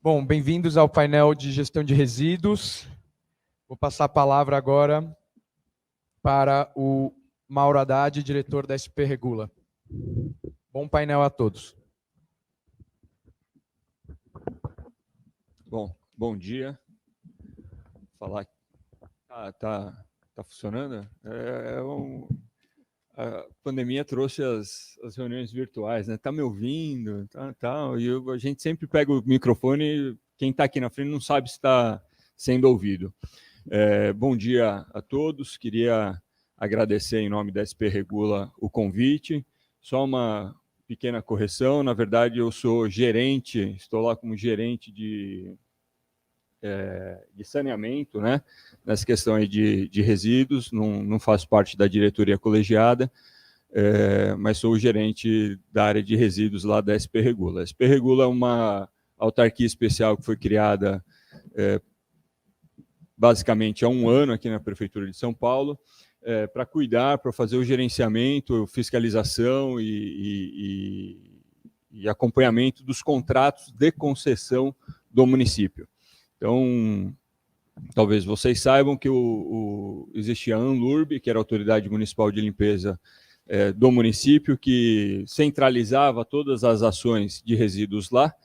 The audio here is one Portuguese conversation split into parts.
Bom, bem-vindos ao painel de gestão de resíduos. Vou passar a palavra agora para o Mauro Haddad, diretor da SP Regula. Bom painel a todos. Bom dia. Falar tá funcionando? A pandemia trouxe as reuniões virtuais, né? Tá me ouvindo? E a gente sempre pega o microfone e quem está aqui na frente não sabe se está sendo ouvido. Bom dia a todos. Queria agradecer em nome da SP Regula o convite. Só uma pequena correção. Na verdade, eu sou gerente, estou lá como gerente de saneamento, né? Nessa questão aí de resíduos, não faço parte da diretoria colegiada, mas sou o gerente da área de resíduos lá da SP Regula. A SP Regula é uma autarquia especial que foi criada basicamente há um ano aqui na Prefeitura de São Paulo, para cuidar, para fazer o gerenciamento, fiscalização e acompanhamento dos contratos de concessão do município. Então, talvez vocês saibam que existia a ANLURB, que era a Autoridade Municipal de Limpeza do município, que centralizava todas as ações de resíduos lá,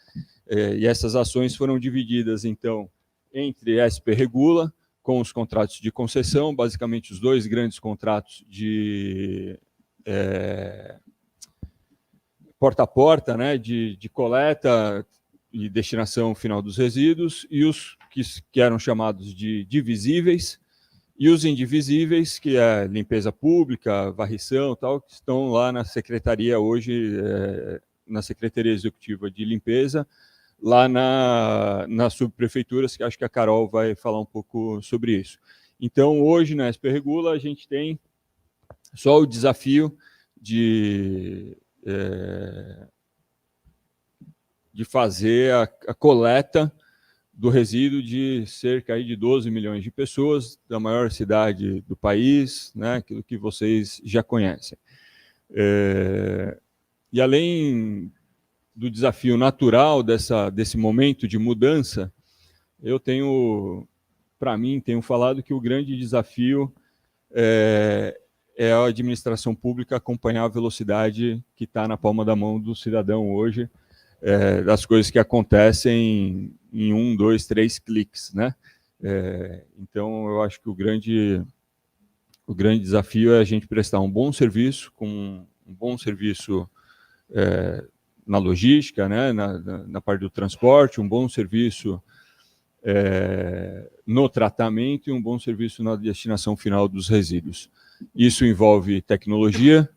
e essas ações foram divididas, então, entre a SP Regula, com os contratos de concessão, basicamente os dois grandes contratos de porta a porta, né, de coleta e destinação final dos resíduos, e os que eram chamados de divisíveis, e os indivisíveis, que é limpeza pública, varrição, tal, que estão lá na secretaria hoje, na Secretaria Executiva de Limpeza, lá nas subprefeituras, que acho que a Carol vai falar um pouco sobre isso. Então, hoje, na SP Regula, a gente tem só o desafio de fazer a coleta do resíduo de cerca aí de 12 milhões de pessoas, da maior cidade do país, né, aquilo que vocês já conhecem. E além do desafio natural desse momento de mudança, eu tenho falado que o grande desafio é a administração pública acompanhar a velocidade que está na palma da mão do cidadão hoje, das coisas que acontecem em 1, 2, 3 cliques, né? Então, eu acho que o grande desafio é a gente prestar um bom serviço, com um bom serviço na logística, né? na parte do transporte, um bom serviço no tratamento e um bom serviço na destinação final dos resíduos. Isso envolve tecnologia,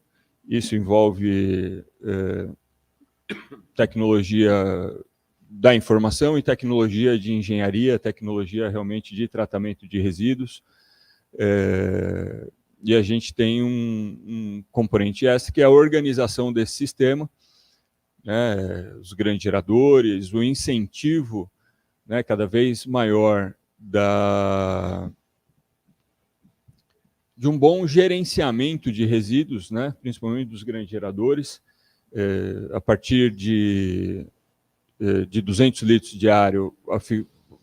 isso envolve tecnologia da informação e tecnologia de engenharia, tecnologia realmente de tratamento de resíduos. E a gente tem um componente extra, que é a organização desse sistema, né, os grandes geradores, o incentivo, né, cada vez maior de um bom gerenciamento de resíduos, né, principalmente dos grandes geradores, a partir de 200 litros diário,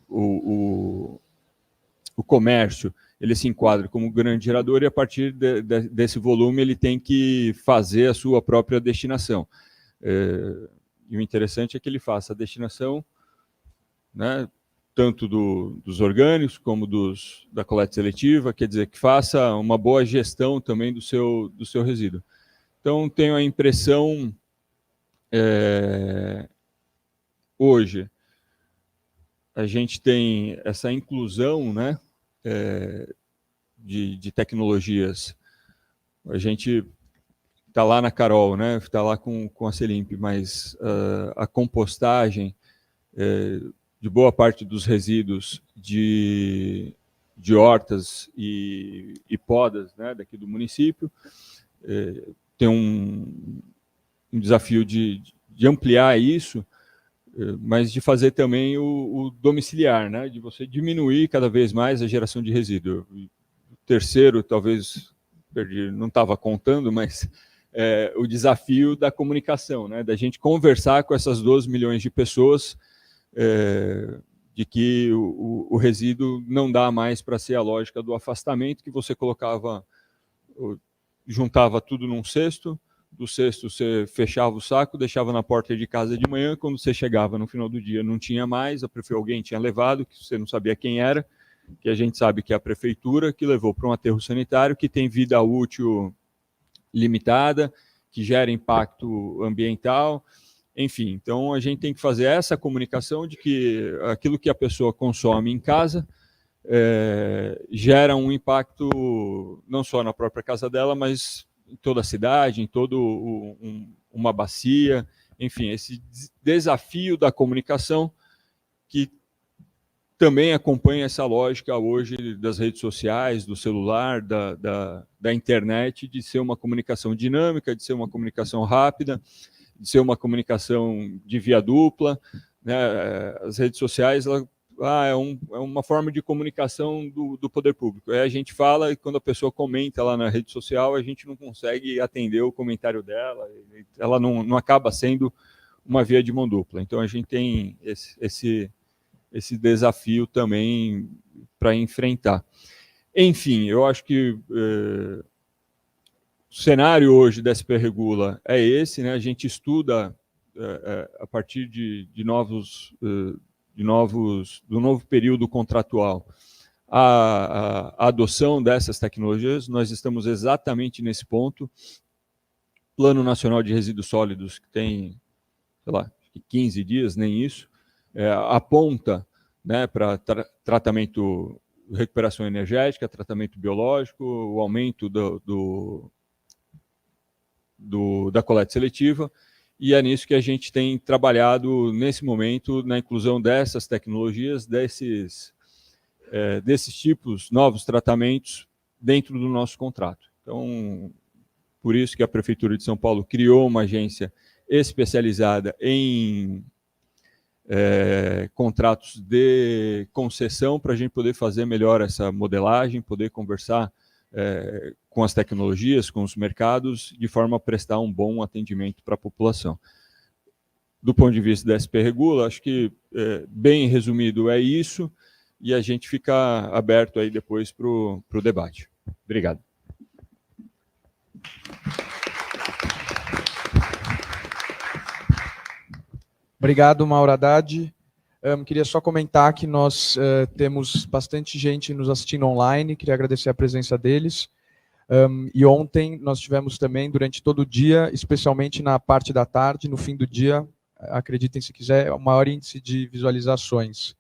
o comércio ele se enquadra como grande gerador, e a partir desse volume ele tem que fazer a sua própria destinação. E o interessante é que ele faça a destinação, né, tanto dos orgânicos como da coleta seletiva, quer dizer, que faça uma boa gestão também do seu resíduo. Então, tenho a impressão, hoje, a gente tem essa inclusão, né, de tecnologias. A gente está lá na Carol, né, está lá com a Selimp, mas a compostagem de boa parte dos resíduos de hortas e podas, né, daqui do município, tem um desafio de ampliar isso, mas de fazer também o domiciliar, né, de você diminuir cada vez mais a geração de resíduo. O terceiro, talvez, não estava contando, mas o desafio da comunicação, né, da gente conversar com essas 12 milhões de pessoas de que o resíduo não dá mais para ser a lógica do afastamento, que você colocava, juntava tudo num cesto, do cesto você fechava o saco, deixava na porta de casa de manhã, quando você chegava no final do dia não tinha mais, alguém tinha levado, que você não sabia quem era, que a gente sabe que é a prefeitura, que levou para um aterro sanitário, que tem vida útil limitada, que gera impacto ambiental, enfim. Então, a gente tem que fazer essa comunicação de que aquilo que a pessoa consome em casa gera um impacto não só na própria casa dela, mas em toda a cidade, em toda uma bacia, enfim, esse desafio da comunicação que também acompanha essa lógica hoje das redes sociais, do celular, da internet, de ser uma comunicação dinâmica, de ser uma comunicação rápida, de ser uma comunicação de via dupla, né? As redes sociais é uma forma de comunicação do poder público. Aí a gente fala e quando a pessoa comenta lá na rede social, a gente não consegue atender o comentário dela, ela não acaba sendo uma via de mão dupla. Então a gente tem esse desafio também para enfrentar. Enfim, eu acho que o cenário hoje da SP Regula é esse, né? A gente estuda a partir do novo período contratual a adoção dessas tecnologias. Nós estamos exatamente nesse ponto. Plano Nacional de Resíduos Sólidos, que tem, sei lá, 15 dias, nem isso, aponta, né, para tratamento, recuperação energética, tratamento biológico, o aumento da coleta seletiva, e é nisso que a gente tem trabalhado nesse momento, na inclusão dessas tecnologias, desses tipos, novos tratamentos, dentro do nosso contrato. Então, por isso que a Prefeitura de São Paulo criou uma agência especializada em contratos de concessão, para a gente poder fazer melhor essa modelagem, poder conversar com as tecnologias, com os mercados, de forma a prestar um bom atendimento para a população. Do ponto de vista da SP Regula, acho que, bem resumido, é isso, e a gente fica aberto aí depois para o debate. Obrigado. Obrigado, Mauro Haddad. Queria só comentar que nós temos bastante gente nos assistindo online, queria agradecer a presença deles. E ontem nós tivemos também, durante todo o dia, especialmente na parte da tarde, no fim do dia, acreditem se quiser, o maior índice de visualizações.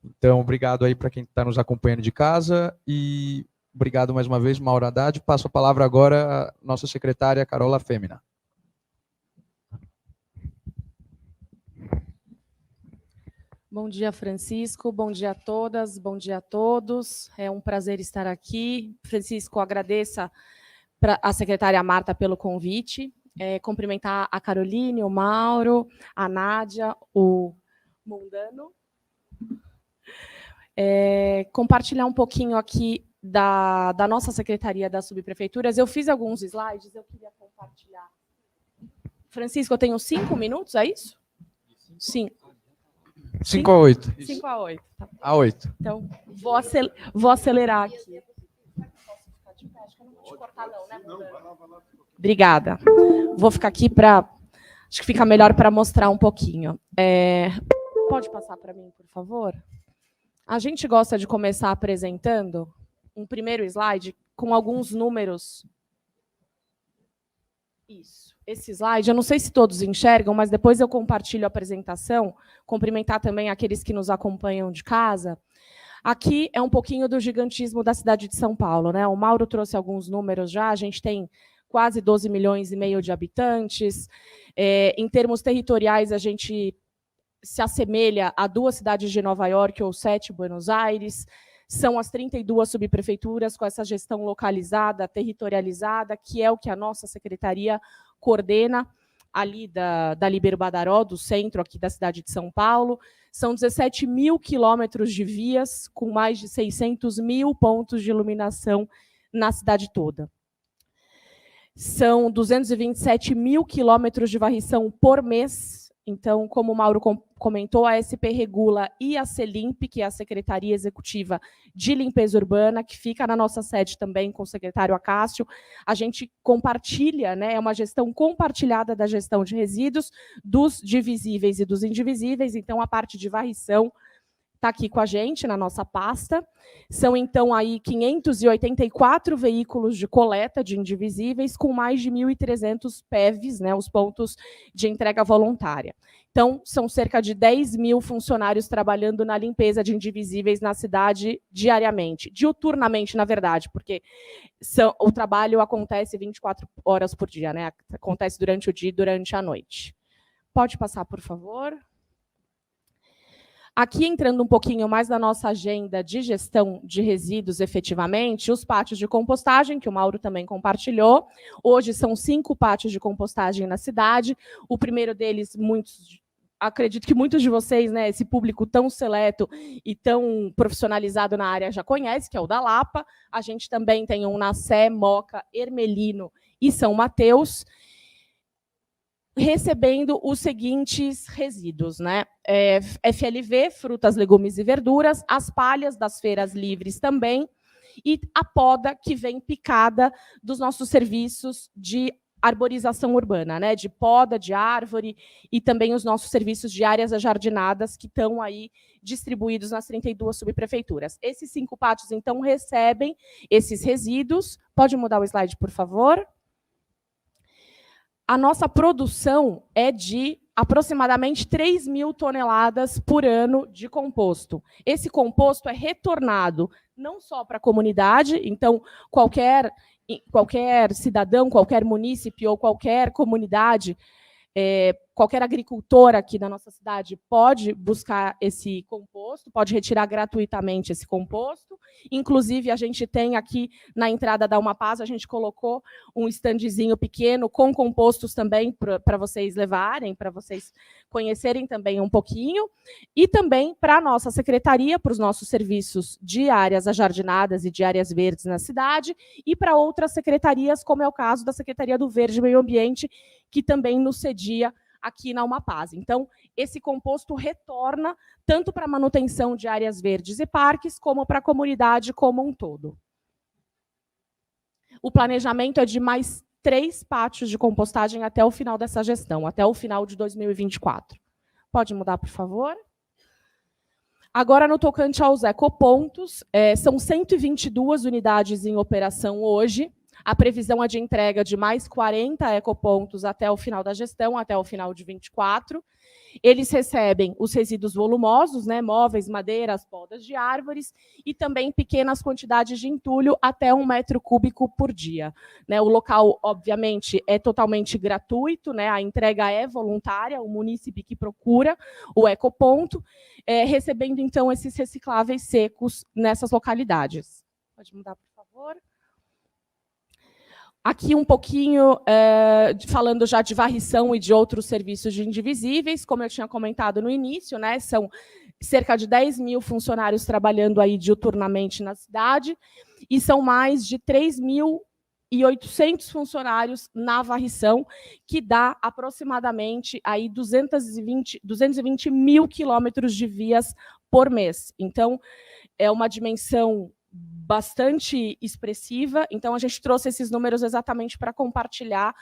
Então, obrigado aí para quem está nos acompanhando de casa e obrigado mais uma vez, Mauro Haddad. Passo a palavra agora à nossa secretária, Carola Fêmina. Bom dia, Francisco. Bom dia a todas, bom dia a todos. É um prazer estar aqui. Francisco, agradeça a secretária Marta pelo convite. Cumprimentar a Caroline, o Mauro, a Nádia, o Mundano. Compartilhar um pouquinho aqui da nossa Secretaria das Subprefeituras. Eu fiz alguns slides, eu queria compartilhar. Francisco, eu tenho 5 minutos, é isso? Sim. 5 a 8. 5 a 8. Tá. A 8. Então, vou acelerar aqui. Acho que eu não vou te cortar, não, né? Obrigada. Vou ficar aqui para... Acho que fica melhor para mostrar um pouquinho. Pode passar para mim, por favor? A gente gosta de começar apresentando um primeiro slide com alguns números. Isso. Esse slide, eu não sei se todos enxergam, mas depois eu compartilho a apresentação, cumprimentar também aqueles que nos acompanham de casa. Aqui é um pouquinho do gigantismo da cidade de São Paulo, né? O Mauro trouxe alguns números já, a gente tem quase 12 milhões e meio de habitantes. Em termos territoriais, a gente se assemelha a 2 cidades de Nova York ou 7 Buenos Aires. São as 32 subprefeituras com essa gestão localizada, territorializada, que é o que a nossa secretaria coordena ali da Libero Badaró, do centro aqui da cidade de São Paulo. São 17 mil quilômetros de vias, com mais de 600 mil pontos de iluminação na cidade toda. São 227 mil quilômetros de varrição por mês, Então, como o Mauro comentou, a SP Regula e a CELIMP, que é a Secretaria Executiva de Limpeza Urbana, que fica na nossa sede também com o secretário Acácio, a gente compartilha, né, é uma gestão compartilhada da gestão de resíduos, dos divisíveis e dos indivisíveis, então a parte de varrição está aqui com a gente, na nossa pasta. São, então, aí 584 veículos de coleta de indivisíveis, com mais de 1.300 PEVs, né, os pontos de entrega voluntária. Então, são cerca de 10 mil funcionários trabalhando na limpeza de indivisíveis na cidade diariamente, diuturnamente, na verdade, porque o trabalho acontece 24 horas por dia, né, acontece durante o dia e durante a noite. Pode passar, por favor. Aqui, entrando um pouquinho mais na nossa agenda de gestão de resíduos, efetivamente, os pátios de compostagem, que o Mauro também compartilhou. Hoje são 5 pátios de compostagem na cidade. O primeiro deles, acredito que muitos de vocês, né, esse público tão seleto e tão profissionalizado na área já conhece, que é o da Lapa. A gente também tem um na Sé, Moca, Ermelino e São Mateus, recebendo os seguintes resíduos, né? FLV, frutas, legumes e verduras, as palhas das feiras livres também, e a poda que vem picada dos nossos serviços de arborização urbana, né? De poda de árvore, e também os nossos serviços de áreas ajardinadas, que estão aí distribuídos nas 32 subprefeituras. Esses 5 pátios, então, recebem esses resíduos. Pode mudar o slide, por favor? A nossa produção é de aproximadamente 3 mil toneladas por ano de composto. Esse composto é retornado não só para a comunidade, então qualquer cidadão, qualquer munícipe ou qualquer comunidade, qualquer agricultor aqui da nossa cidade pode buscar esse composto, pode retirar gratuitamente esse composto. Inclusive, a gente tem aqui na entrada da Umapaz, a gente colocou um standzinho pequeno com compostos também para vocês levarem, para vocês conhecerem também um pouquinho. E também para a nossa secretaria, para os nossos serviços de áreas ajardinadas e de áreas verdes na cidade, e para outras secretarias, como é o caso da Secretaria do Verde e Meio Ambiente, que também nos cedia aqui na Umapaz. Então, esse composto retorna tanto para a manutenção de áreas verdes e parques, como para a comunidade como um todo. O planejamento é de mais 3 pátios de compostagem até o final dessa gestão, até o final de 2024. Pode mudar, por favor? Agora, no tocante aos ecopontos, são 122 unidades em operação hoje. A previsão é de entrega de mais 40 ecopontos até o final da gestão, até o final de 24. Eles recebem os resíduos volumosos, né, móveis, madeiras, podas de árvores, e também pequenas quantidades de entulho, até 1 metro cúbico por dia. Né, o local, obviamente, é totalmente gratuito, né, a entrega é voluntária, o munícipe que procura o ecoponto, recebendo, então, esses recicláveis secos nessas localidades. Pode mudar, por favor? Aqui um pouquinho falando já de varrição e de outros serviços de indivisíveis, como eu tinha comentado no início, né, são cerca de 10 mil funcionários trabalhando aí diuturnamente na cidade, e são mais de 3.800 funcionários na varrição, que dá aproximadamente aí 220 mil quilômetros de vias por mês. Então, é uma dimensão bastante expressiva, então a gente trouxe esses números exatamente para compartilhar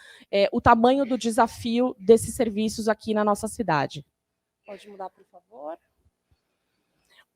o tamanho do desafio desses serviços aqui na nossa cidade. Pode mudar, por favor?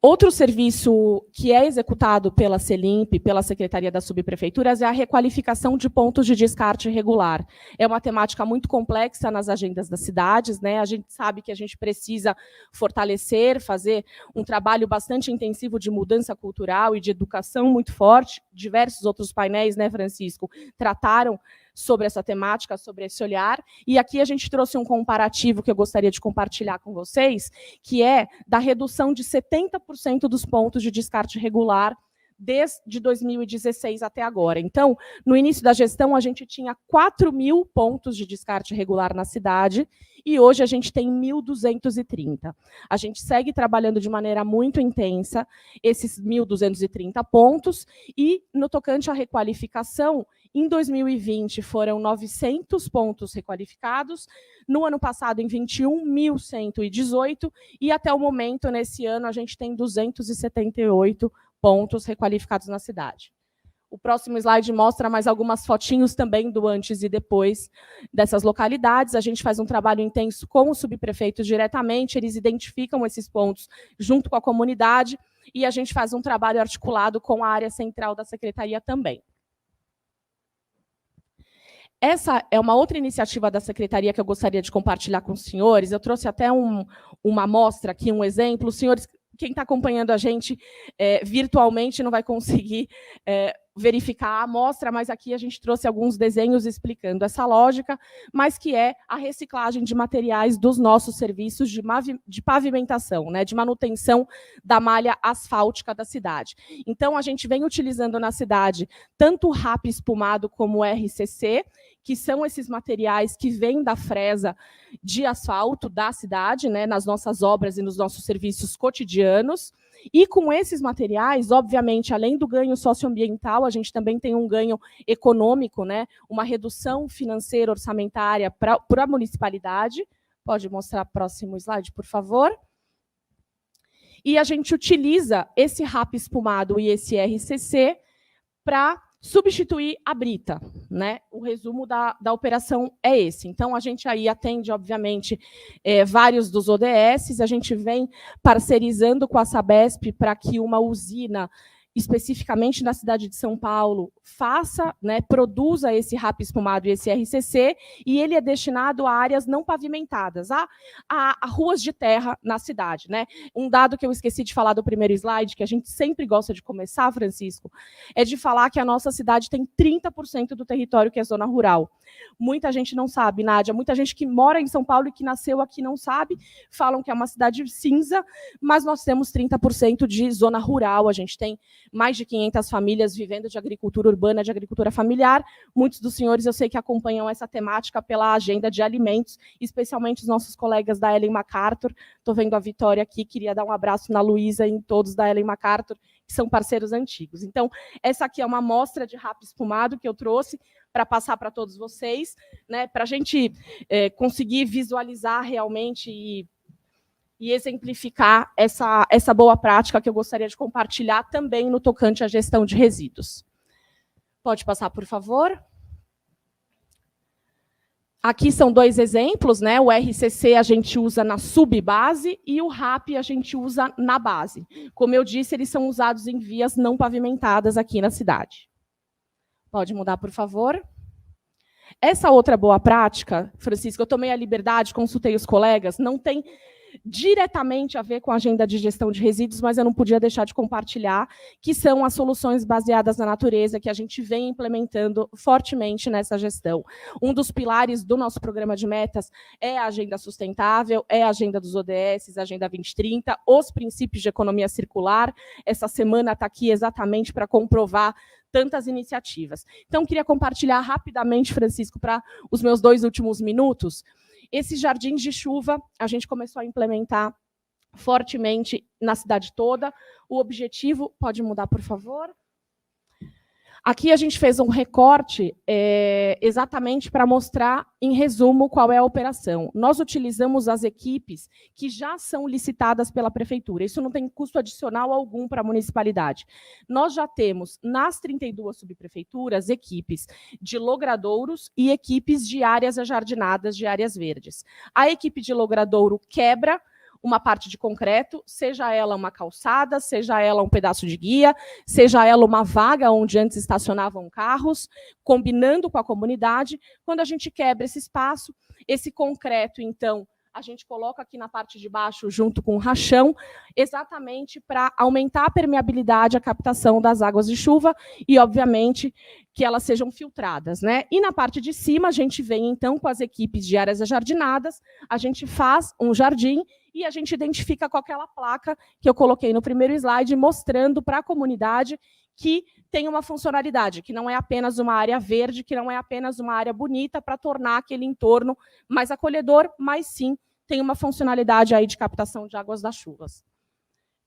Outro serviço que é executado pela CELIMP, pela Secretaria das Subprefeituras, é a requalificação de pontos de descarte irregular. É uma temática muito complexa nas agendas das cidades, né? A gente sabe que a gente precisa fortalecer, fazer um trabalho bastante intensivo de mudança cultural e de educação muito forte. Diversos outros painéis, né, Francisco, trataram sobre essa temática, sobre esse olhar, e aqui a gente trouxe um comparativo que eu gostaria de compartilhar com vocês, que é da redução de 70% dos pontos de descarte regular desde 2016 até agora. Então, no início da gestão, a gente tinha 4 mil pontos de descarte regular na cidade, e hoje a gente tem 1.230. A gente segue trabalhando de maneira muito intensa esses 1.230 pontos, e no tocante à requalificação, Em 2020, foram 900 pontos requalificados. No ano passado, em 21.118. E até o momento, nesse ano, a gente tem 278 pontos requalificados na cidade. O próximo slide mostra mais algumas fotinhos também do antes e depois dessas localidades. A gente faz um trabalho intenso com os subprefeitos diretamente, eles identificam esses pontos junto com a comunidade e a gente faz um trabalho articulado com a área central da secretaria também. Essa é uma outra iniciativa da secretaria que eu gostaria de compartilhar com os senhores. Eu trouxe até uma amostra aqui, um exemplo. Os senhores, quem está acompanhando a gente virtualmente não vai conseguir verificar a amostra, mas aqui a gente trouxe alguns desenhos explicando essa lógica, mas que é a reciclagem de materiais dos nossos serviços de pavimentação, né, de manutenção da malha asfáltica da cidade. Então, a gente vem utilizando na cidade tanto o RAP espumado como o RCC, que são esses materiais que vêm da fresa de asfalto da cidade, né, nas nossas obras e nos nossos serviços cotidianos. E com esses materiais, obviamente, além do ganho socioambiental, a gente também tem um ganho econômico, né, uma redução financeira orçamentária para a municipalidade. Pode mostrar o próximo slide, por favor. E a gente utiliza esse RAP espumado e esse RCC para substituir a brita, né? O resumo da operação é esse. Então, a gente aí atende, obviamente, vários dos ODS, a gente vem parcerizando com a Sabesp para que uma usina, especificamente na cidade de São Paulo, faça, né, produza esse RAP espumado e esse RCC, e ele é destinado a áreas não pavimentadas, a ruas de terra na cidade, né? Um dado que eu esqueci de falar do primeiro slide, que a gente sempre gosta de começar, Francisco, é de falar que a nossa cidade tem 30% do território que é zona rural. Muita gente não sabe, Nádia, muita gente que mora em São Paulo e que nasceu aqui não sabe, falam que é uma cidade cinza, mas nós temos 30% de zona rural, a gente tem mais de 500 famílias vivendo de agricultura urbana, de agricultura familiar. Muitos dos senhores eu sei que acompanham essa temática pela agenda de alimentos, especialmente os nossos colegas da Ellen MacArthur. Estou vendo a Vitória aqui, queria dar um abraço na Luísa e em todos da Ellen MacArthur, que são parceiros antigos. Então, essa aqui é uma amostra de RAP espumado que eu trouxe para passar para todos vocês, né, para a gente conseguir visualizar realmente e exemplificar essa boa prática que eu gostaria de compartilhar também no tocante à gestão de resíduos. Pode passar, por favor. Aqui são dois exemplos, né? O RCC a gente usa na subbase e o RAP a gente usa na base. Como eu disse, eles são usados em vias não pavimentadas aqui na cidade. Pode mudar, por favor. Essa outra boa prática, Francisco, eu tomei a liberdade, consultei os colegas, não tem diretamente a ver com a agenda de gestão de resíduos, mas eu não podia deixar de compartilhar, que são as soluções baseadas na natureza que a gente vem implementando fortemente nessa gestão. Um dos pilares do nosso programa de metas é a agenda sustentável, é a agenda dos ODS, a agenda 2030, os princípios de economia circular. Essa semana está aqui exatamente para comprovar tantas iniciativas. Então, queria compartilhar rapidamente, Francisco, para os meus 2 últimos minutos, esses jardins de chuva, a gente começou a implementar fortemente na cidade toda. O objetivo, pode mudar, por favor? Aqui a gente fez um recorte exatamente para mostrar, em resumo, qual é a operação. Nós utilizamos as equipes que já são licitadas pela prefeitura. Isso não tem custo adicional algum para a municipalidade. Nós já temos, nas 32 subprefeituras, equipes de logradouros e equipes de áreas ajardinadas, de áreas verdes. A equipe de logradouro quebra uma parte de concreto, seja ela uma calçada, seja ela um pedaço de guia, seja ela uma vaga onde antes estacionavam carros, combinando com a comunidade. Quando a gente quebra esse espaço, esse concreto, então, a gente coloca aqui na parte de baixo, junto com o rachão, exatamente para aumentar a permeabilidade, a captação das águas de chuva e, obviamente, que elas sejam filtradas, né? E na parte de cima, a gente vem, então, com as equipes de áreas ajardinadas, a gente faz um jardim e a gente identifica com aquela placa que eu coloquei no primeiro slide, mostrando para a comunidade que tem uma funcionalidade, que não é apenas uma área verde, que não é apenas uma área bonita para tornar aquele entorno mais acolhedor, mas sim tem uma funcionalidade aí de captação de águas das chuvas.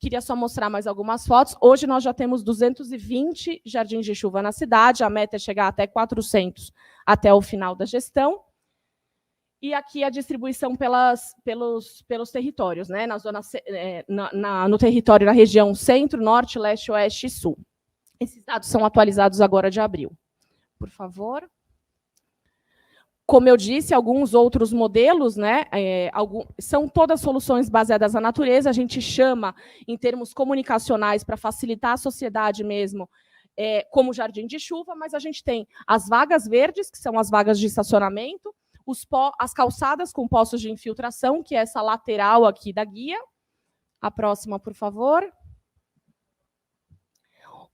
Queria só mostrar mais algumas fotos. Hoje nós já temos 220 jardins de chuva na cidade, a meta é chegar até 400 até o final da gestão. E aqui a distribuição pelos territórios, né? No território, na região centro, norte, leste, oeste e sul. Esses dados são atualizados agora de abril. Por favor. Como eu disse, alguns outros modelos, né, são todas soluções baseadas na natureza, a gente chama, em termos comunicacionais, para facilitar a sociedade mesmo, como jardim de chuva, mas a gente tem as vagas verdes, que são as vagas de estacionamento, as calçadas com poços de infiltração, que é essa lateral aqui da guia. A próxima, por favor.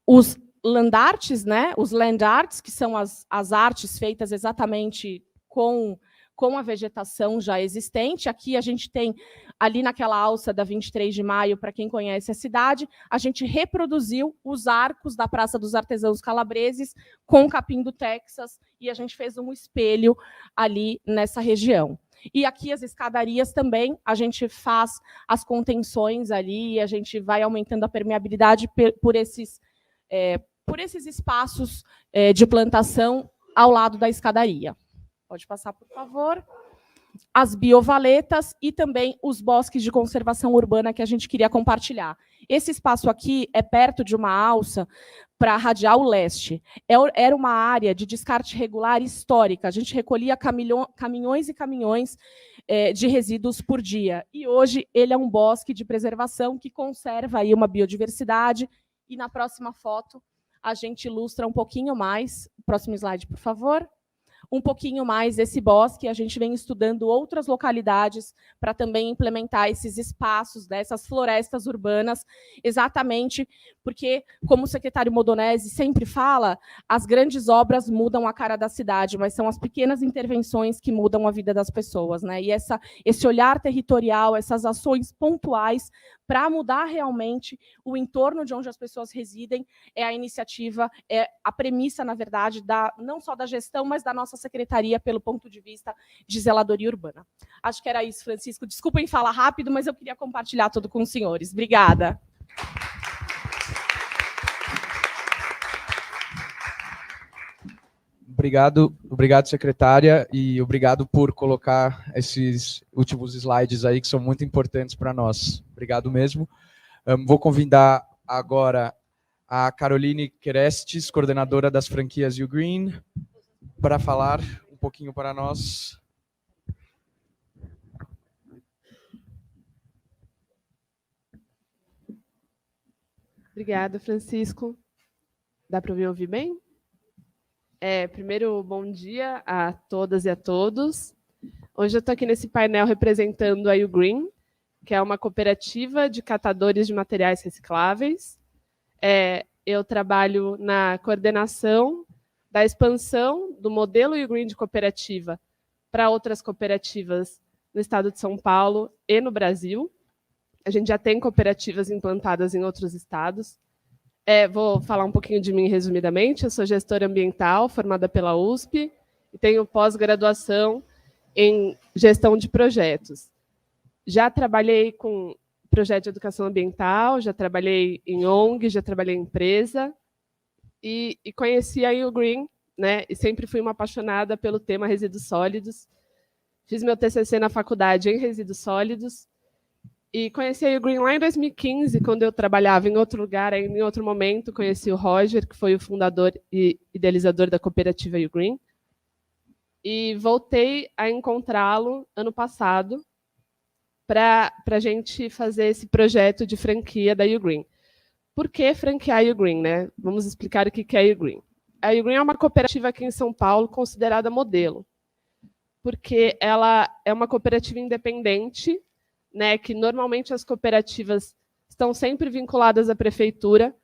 Os landartes, né, os land arts, que são as artes feitas exatamente com a vegetação já existente. Aqui a gente tem, ali naquela alça da 23 de maio, para quem conhece a cidade, a gente reproduziu os arcos da Praça dos Artesãos Calabreses com capim do Texas, e a gente fez um espelho ali nessa região. E aqui as escadarias também, a gente faz as contenções ali, e a gente vai aumentando a permeabilidade por esses espaços de plantação ao lado da escadaria. Pode passar, por favor. As biovaletas e também os bosques de conservação urbana que a gente queria compartilhar. Esse espaço aqui é perto de uma alça para a Radial Leste. Era uma área de descarte regular histórica. A gente recolhia caminhões e caminhões de resíduos por dia. E hoje ele é um bosque de preservação que conserva aí uma biodiversidade. E na próxima foto a gente ilustra um pouquinho mais. Próximo slide, por favor. Um pouquinho mais esse bosque, a gente vem estudando outras localidades para também implementar esses espaços, né, essas florestas urbanas, exatamente porque, como o secretário Modonesi sempre fala, as grandes obras mudam a cara da cidade, mas são as pequenas intervenções que mudam a vida das pessoas, né? E esse olhar territorial, essas ações pontuais para mudar realmente o entorno de onde as pessoas residem, é a iniciativa, é a premissa, na verdade, não só da gestão, mas da nossa secretaria, pelo ponto de vista de zeladoria urbana. Acho que era isso, Francisco. Desculpem falar rápido, mas eu queria compartilhar tudo com os senhores. Obrigada. Obrigado, secretária, e obrigado por colocar esses últimos slides aí, que são muito importantes para nós. Obrigado mesmo. Vou convidar agora a Caroline Kerestes, coordenadora das franquias Ugreen, para falar um pouquinho para nós. Obrigada, Francisco. Dá para me ouvir bem? Primeiro, bom dia a todas e a todos. Hoje eu estou aqui nesse painel representando a Ugreen, que é uma cooperativa de catadores de materiais recicláveis. Eu trabalho na coordenação da expansão do modelo Ugreen de cooperativa para outras cooperativas no estado de São Paulo e no Brasil. A gente já tem cooperativas implantadas em outros estados. Vou falar um pouquinho de mim resumidamente. Eu sou gestora ambiental, formada pela USP, e tenho pós-graduação em gestão de projetos. Já trabalhei com projeto de educação ambiental, já trabalhei em ONG, já trabalhei em empresa, e conheci a Ugreen, né, e sempre fui uma apaixonada pelo tema resíduos sólidos. Fiz meu TCC na faculdade em resíduos sólidos, e conheci a Ugreen lá em 2015, quando eu trabalhava em outro lugar, em outro momento. Conheci o Roger, que foi o fundador e idealizador da cooperativa Ugreen. E voltei a encontrá-lo ano passado para a gente fazer esse projeto de franquia da Ugreen. Por que franquear a Ugreen, né? Vamos explicar o que é a Ugreen. A Ugreen é uma cooperativa aqui em São Paulo considerada modelo, porque ela é uma cooperativa independente, né, que normalmente as cooperativas estão sempre vinculadas à prefeitura,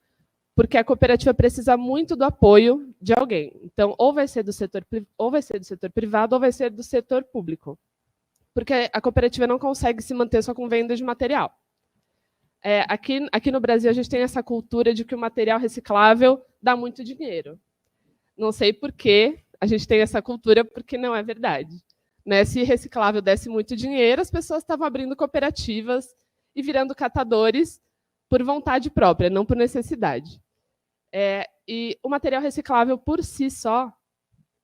porque a cooperativa precisa muito do apoio de alguém. Então, ou vai ser do setor privado ou vai ser do setor público, porque a cooperativa não consegue se manter só com venda de material. Aqui no Brasil, a gente tem essa cultura de que o material reciclável dá muito dinheiro. Não sei por que a gente tem essa cultura, porque não é verdade. Né? Se reciclável desse muito dinheiro, as pessoas estavam abrindo cooperativas e virando catadores, por vontade própria, não por necessidade. E o material reciclável, por si só,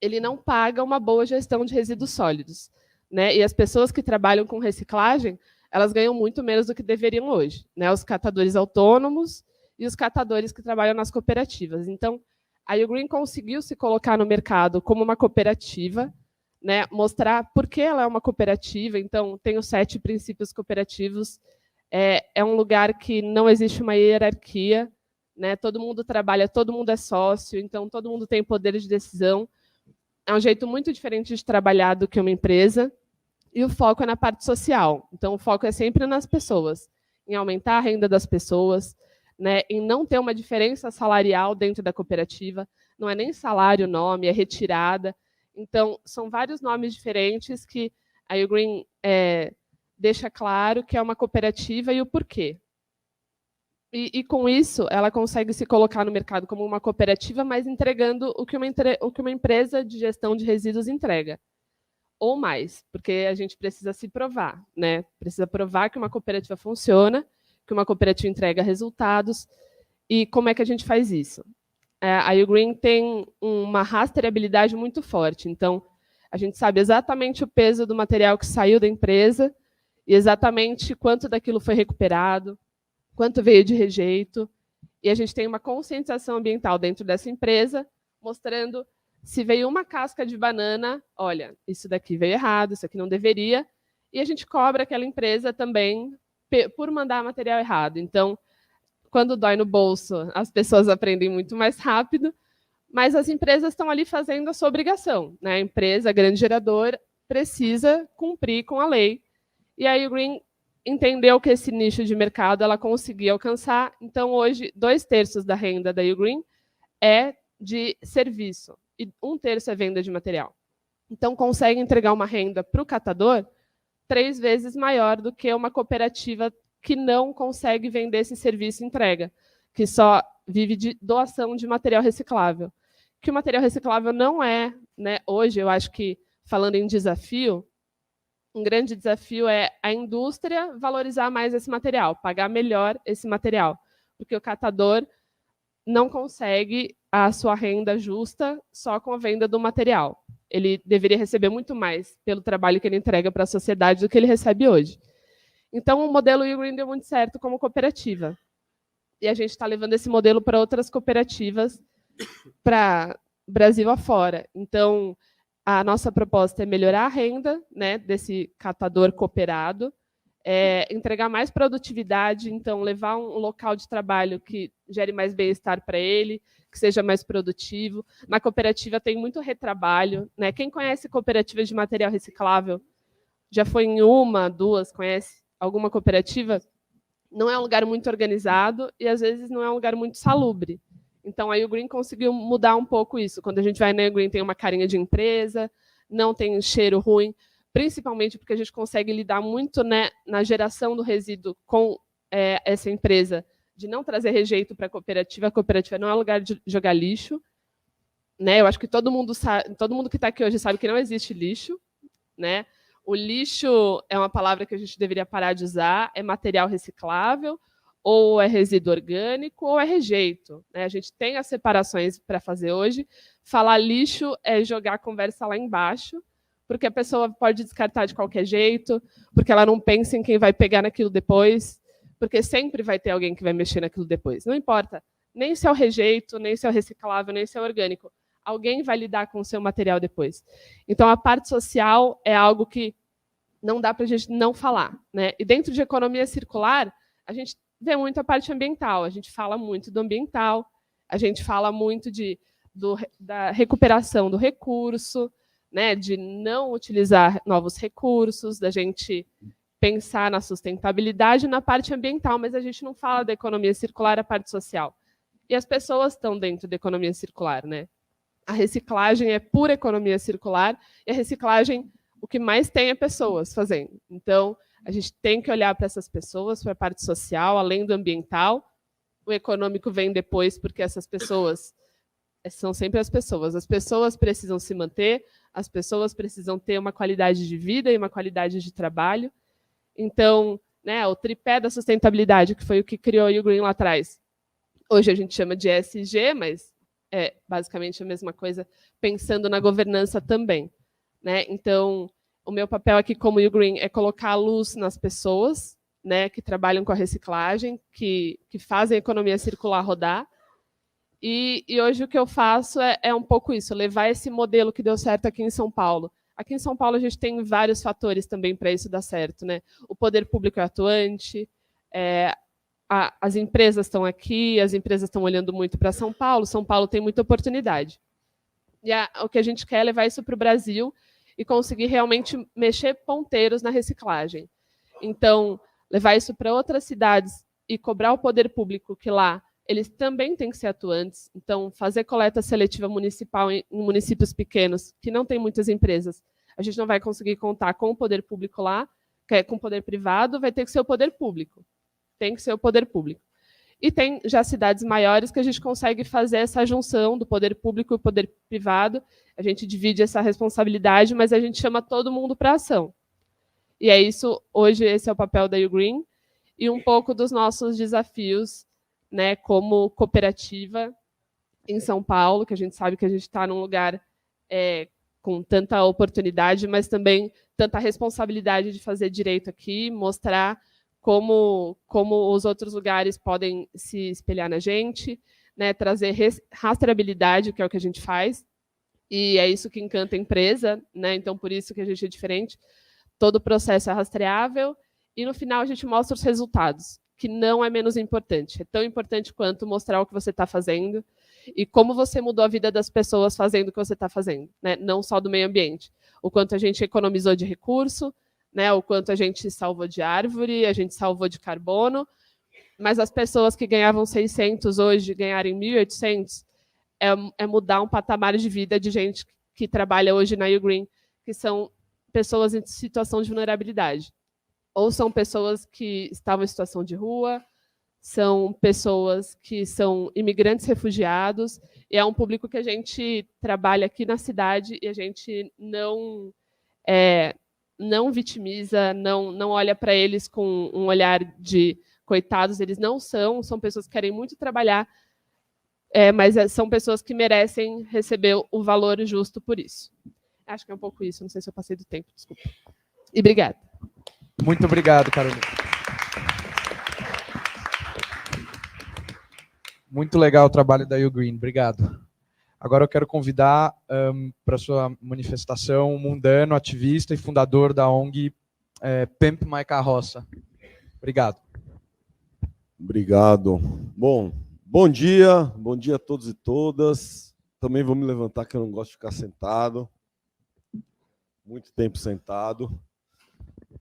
ele não paga uma boa gestão de resíduos sólidos, né? E as pessoas que trabalham com reciclagem, elas ganham muito menos do que deveriam hoje, né? Os catadores autônomos e os catadores que trabalham nas cooperativas. Então, a Ugreen conseguiu se colocar no mercado como uma cooperativa, né? Mostrar por que ela é uma cooperativa. Então, tem os 7 princípios cooperativos. É um lugar que não existe uma hierarquia, né? Todo mundo trabalha, todo mundo é sócio, então todo mundo tem poder de decisão. É um jeito muito diferente de trabalhar do que uma empresa. E o foco é na parte social. Então, o foco é sempre nas pessoas, em aumentar a renda das pessoas, né, em não ter uma diferença salarial dentro da cooperativa. Não é nem salário o nome, é retirada. Então, são vários nomes diferentes que a Ugreen deixa claro que é uma cooperativa e o porquê. E com isso, ela consegue se colocar no mercado como uma cooperativa, mas entregando o que uma empresa de gestão de resíduos entrega. Ou mais, porque a gente precisa se provar, né? Precisa provar que uma cooperativa funciona, que uma cooperativa entrega resultados. E como é que a gente faz isso? A Ugreen tem uma rastreabilidade muito forte. Então, a gente sabe exatamente o peso do material que saiu da empresa e exatamente quanto daquilo foi recuperado, quanto veio de rejeito. E a gente tem uma conscientização ambiental dentro dessa empresa, mostrando se veio uma casca de banana, olha, isso daqui veio errado, isso aqui não deveria, e a gente cobra aquela empresa também por mandar material errado. Então, quando dói no bolso, as pessoas aprendem muito mais rápido, mas as empresas estão ali fazendo a sua obrigação, né? A empresa, grande gerador, precisa cumprir com a lei. E a Ugreen entendeu que esse nicho de mercado ela conseguia alcançar. Então, hoje, 2/3 da renda da Ugreen é de serviço e 1/3 é venda de material. Então, consegue entregar uma renda para o catador 3 vezes maior do que uma cooperativa que não consegue vender esse serviço e entrega, que só vive de doação de material reciclável. Que o material reciclável não é, né, hoje, eu acho que, falando em desafio, um grande desafio é a indústria valorizar mais esse material, pagar melhor esse material, porque o catador não consegue a sua renda justa só com a venda do material. Ele deveria receber muito mais pelo trabalho que ele entrega para a sociedade do que ele recebe hoje. Então, o modelo Ugreen deu muito certo como cooperativa. E a gente está levando esse modelo para outras cooperativas, para Brasil afora. Então, a nossa proposta é melhorar a renda, né, desse catador cooperado, entregar mais produtividade, então levar um local de trabalho que gere mais bem-estar para ele, que seja mais produtivo. Na cooperativa tem muito retrabalho, né? Quem conhece cooperativa de material reciclável, já foi em 1, 2, conhece alguma cooperativa? Não é um lugar muito organizado e, às vezes, não é um lugar muito salubre. Então, a Ugreen conseguiu mudar um pouco isso. Quando a gente vai na Ugreen, tem uma carinha de empresa, não tem um cheiro ruim, principalmente porque a gente consegue lidar muito, né, na geração do resíduo com essa empresa, de não trazer rejeito para a cooperativa. A cooperativa não é lugar de jogar lixo, né? Eu acho que todo mundo que está aqui hoje sabe que não existe lixo, né? O lixo é uma palavra que a gente deveria parar de usar, é material reciclável, ou é resíduo orgânico, ou é rejeito, né? A gente tem as separações para fazer hoje. Falar lixo é jogar a conversa lá embaixo, porque a pessoa pode descartar de qualquer jeito, porque ela não pensa em quem vai pegar naquilo depois, porque sempre vai ter alguém que vai mexer naquilo depois. Não importa nem se é o rejeito, nem se é o reciclável, nem se é o orgânico. Alguém vai lidar com o seu material depois. Então, a parte social é algo que não dá para a gente não falar, né? E dentro de economia circular, a gente vê muito a parte ambiental. A gente fala muito do ambiental, a gente fala muito da recuperação do recurso, né? De não utilizar novos recursos, da gente pensar na sustentabilidade na parte ambiental, mas a gente não fala da economia circular, a parte social. E as pessoas estão dentro da economia circular, né? A reciclagem é pura economia circular, e a reciclagem, o que mais tem é pessoas fazendo. Então, a gente tem que olhar para essas pessoas, para a parte social, além do ambiental. O econômico vem depois, porque essas pessoas são sempre as pessoas. As pessoas precisam se manter, as pessoas precisam ter uma qualidade de vida e uma qualidade de trabalho. Então, né, o tripé da sustentabilidade, que foi o que criou o Green lá atrás. Hoje a gente chama de ESG, mas é basicamente a mesma coisa, pensando na governança também, né? Então, o meu papel aqui como Green é colocar a luz nas pessoas, né, que trabalham com a reciclagem, que fazem a economia circular rodar. E hoje o que eu faço é um pouco isso, levar esse modelo que deu certo aqui em São Paulo. Aqui em São Paulo a gente tem vários fatores também para isso dar certo, né? O poder público é atuante, as empresas estão aqui, as empresas estão olhando muito para São Paulo tem muita oportunidade. E o que a gente quer é levar isso para o Brasil e conseguir realmente mexer ponteiros na reciclagem. Então, levar isso para outras cidades e cobrar o poder público que lá eles também têm que ser atuantes. Então, fazer coleta seletiva municipal em municípios pequenos, que não tem muitas empresas, a gente não vai conseguir contar com o poder público lá, com o poder privado, vai ter que ser o poder público. Tem que ser o poder público. E tem já cidades maiores que a gente consegue fazer essa junção do poder público e poder privado. A gente divide essa responsabilidade, mas a gente chama todo mundo para ação. E é isso, hoje esse é o papel da Green e um pouco dos nossos desafios, né, como cooperativa em São Paulo, que a gente sabe que a gente está num lugar com tanta oportunidade, mas também tanta responsabilidade de fazer direito aqui, mostrar como os outros lugares podem se espelhar na gente, né, trazer rastreabilidade, que é o que a gente faz, e é isso que encanta a empresa, né, então por isso que a gente é diferente. Todo o processo é rastreável, e no final a gente mostra os resultados, que não é menos importante. É tão importante quanto mostrar o que você está fazendo e como você mudou a vida das pessoas fazendo o que você está fazendo, né? Não só do meio ambiente. O quanto a gente economizou de recurso, né? O quanto a gente salvou de árvore, a gente salvou de carbono, mas as pessoas que ganhavam 600 hoje ganharem 1.800 é mudar um patamar de vida de gente que trabalha hoje na Green, que são pessoas em situação de vulnerabilidade. Ou são pessoas que estavam em situação de rua, são pessoas que são imigrantes refugiados, e é um público que a gente trabalha aqui na cidade e a gente não vitimiza, não olha para eles com um olhar de coitados, eles não são pessoas que querem muito trabalhar, mas são pessoas que merecem receber o valor justo por isso. Acho que é um pouco isso, não sei se eu passei do tempo, desculpa. E obrigada. Muito obrigado, Carolina. Muito legal o trabalho da Green, obrigado. Agora eu quero convidar para a sua manifestação o mundano, ativista e fundador da ONG Pimp My Carroça. Obrigado. Obrigado. Bom dia a todos e todas. Também vou me levantar, que eu não gosto de ficar sentado. Muito tempo sentado.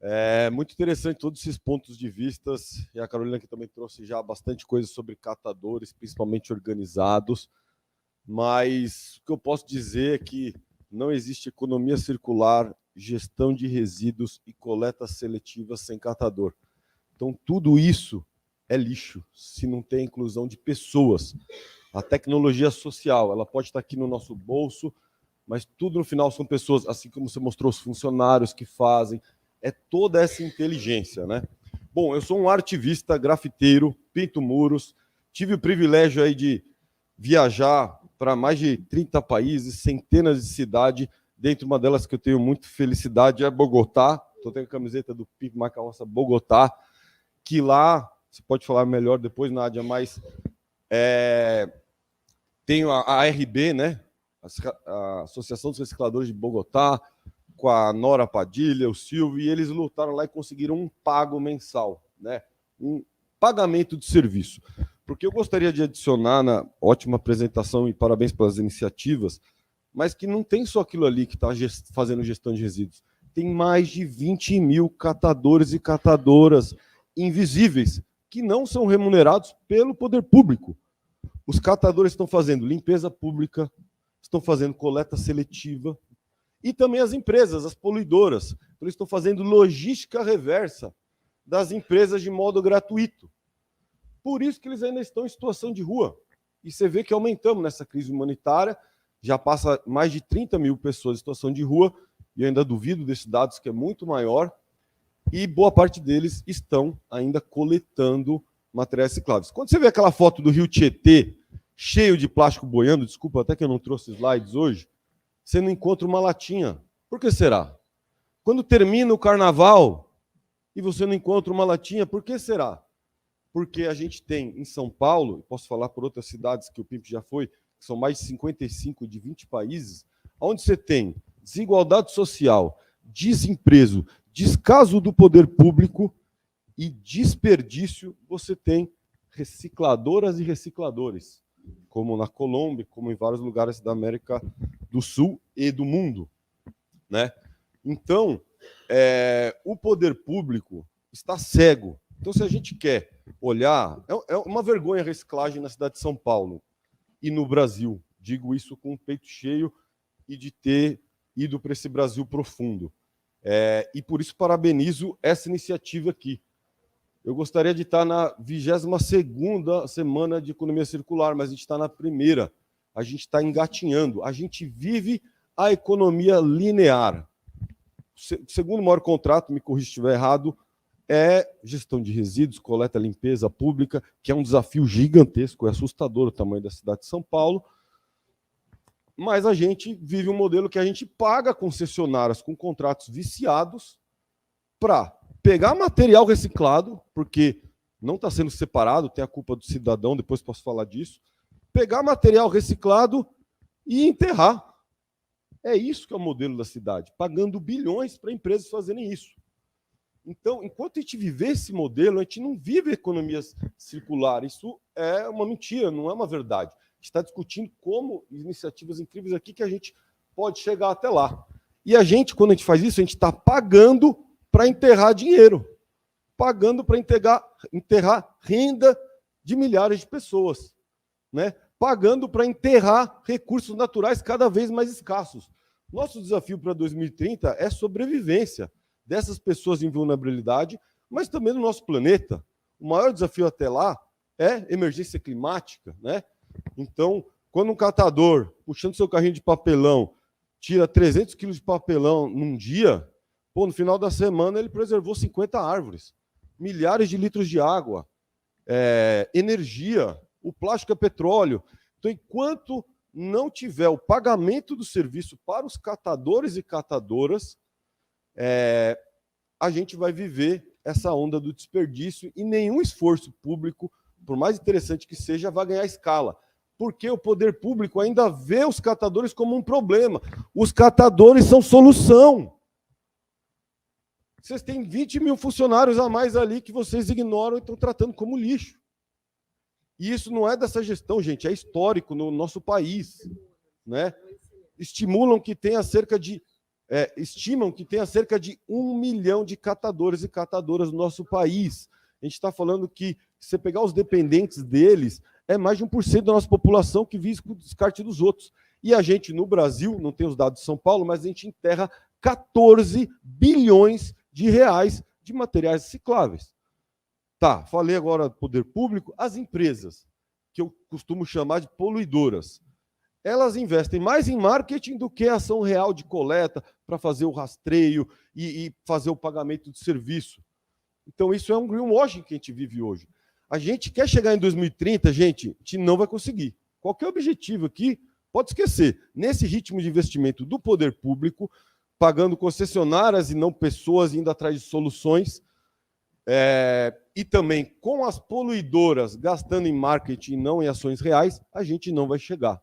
É muito interessante todos esses pontos de vistas, e a Carolina aqui também trouxe já bastante coisa sobre catadores, principalmente organizados, mas o que eu posso dizer é que não existe economia circular, gestão de resíduos e coleta seletiva sem catador. Então, tudo isso é lixo, se não tem a inclusão de pessoas. A tecnologia social, ela pode estar aqui no nosso bolso, mas tudo no final são pessoas, assim como você mostrou, os funcionários que fazem, é toda essa inteligência, né? Bom, eu sou um artivista, grafiteiro, pinto muros, tive o privilégio aí de viajar para mais de 30 países, centenas de cidades, dentre uma delas que eu tenho muita felicidade é Bogotá. Estou tendo a camiseta do Pimp My Carroça Bogotá, que lá, você pode falar melhor depois, Nádia, mas tem a ARB, né? A Associação dos Recicladores de Bogotá, com a Nora Padilha, o Silvio, e eles lutaram lá e conseguiram um pago mensal, né? Um pagamento de serviço. Porque eu gostaria de adicionar na ótima apresentação e parabéns pelas iniciativas, mas que não tem só aquilo ali que está fazendo gestão de resíduos. Tem mais de 20 mil catadores e catadoras invisíveis que não são remunerados pelo poder público. Os catadores estão fazendo limpeza pública, estão fazendo coleta seletiva, e também as empresas, as poluidoras. Então, eles estão fazendo logística reversa das empresas de modo gratuito. Por isso que eles ainda estão em situação de rua. E você vê que aumentamos nessa crise humanitária, já passa mais de 30 mil pessoas em situação de rua, e eu ainda duvido desses dados, que é muito maior. e boa parte deles estão ainda coletando materiais recicláveis. Quando você vê aquela foto do rio Tietê, cheio de plástico boiando, desculpa até que eu não trouxe slides hoje, você não encontra uma latinha. Por que será? Quando termina o carnaval e você não encontra uma latinha, por que será? Porque a gente tem em São Paulo, posso falar por outras cidades que o PIMP já foi, que são mais de 55 de 20 países, onde você tem desigualdade social, desemprego, descaso do poder público e desperdício, você tem recicladoras e recicladores, como na Colômbia, como em vários lugares da América do Sul e do mundo, né? Então, o poder público está cego. Então, se a gente quer olhar, é uma vergonha a reciclagem na cidade de São Paulo e no Brasil. Digo isso com o peito cheio e de ter ido para esse Brasil profundo. E por isso parabenizo essa iniciativa aqui. Eu gostaria de estar na 22ª semana de economia circular, mas a gente está na primeira. A gente está engatinhando. A gente vive a economia linear. O segundo maior contrato, me corrija se estiver errado, é gestão de resíduos, coleta, limpeza pública, que é um desafio gigantesco, é assustador o tamanho da cidade de São Paulo. Mas a gente vive um modelo que a gente paga concessionárias com contratos viciados para pegar material reciclado, porque não está sendo separado, tem a culpa do cidadão, depois posso falar disso, pegar material reciclado e enterrar. É isso que é o modelo da cidade, pagando bilhões para empresas fazerem isso. Então, enquanto a gente viver esse modelo, a gente não vive economia circular. Isso é uma mentira, não é uma verdade. A gente está discutindo como iniciativas incríveis aqui que a gente pode chegar até lá. E a gente, quando a gente faz isso, a gente está pagando para enterrar dinheiro, pagando para enterrar renda de milhares de pessoas, né? Pagando para enterrar recursos naturais cada vez mais escassos. Nosso desafio para 2030 é sobrevivência dessas pessoas em vulnerabilidade, mas também do nosso planeta. O maior desafio até lá é emergência climática, né? Então, quando um catador, puxando seu carrinho de papelão, tira 300 quilos de papelão num dia, no final da semana ele preservou 50 árvores, milhares de litros de água, energia, o plástico é petróleo. Então, enquanto não tiver o pagamento do serviço para os catadores e catadoras, a gente vai viver essa onda do desperdício e nenhum esforço público, por mais interessante que seja, vai ganhar escala. Porque o poder público ainda vê os catadores como um problema. Os catadores são solução. Vocês têm 20 mil funcionários a mais ali que vocês ignoram e estão tratando como lixo. E isso não é dessa gestão, gente, é histórico no nosso país, né? Estimam que tenha cerca de 1 milhão de catadores e catadoras no nosso país. A gente está falando que, se você pegar os dependentes deles, é mais de 1% da nossa população que vive com o descarte dos outros. E a gente, no Brasil, não tem os dados de São Paulo, mas a gente enterra 14 bilhões de reais de materiais recicláveis. Tá, falei agora do poder público. As empresas, que eu costumo chamar de poluidoras, elas investem mais em marketing do que ação real de coleta para fazer o rastreio e fazer o pagamento de serviço. Então, isso é um greenwashing que a gente vive hoje. A gente quer chegar em 2030, gente, a gente não vai conseguir. Qualquer objetivo aqui, pode esquecer. Nesse ritmo de investimento do poder público, pagando concessionárias e não pessoas indo atrás de soluções, e também com as poluidoras gastando em marketing e não em ações reais, a gente não vai chegar.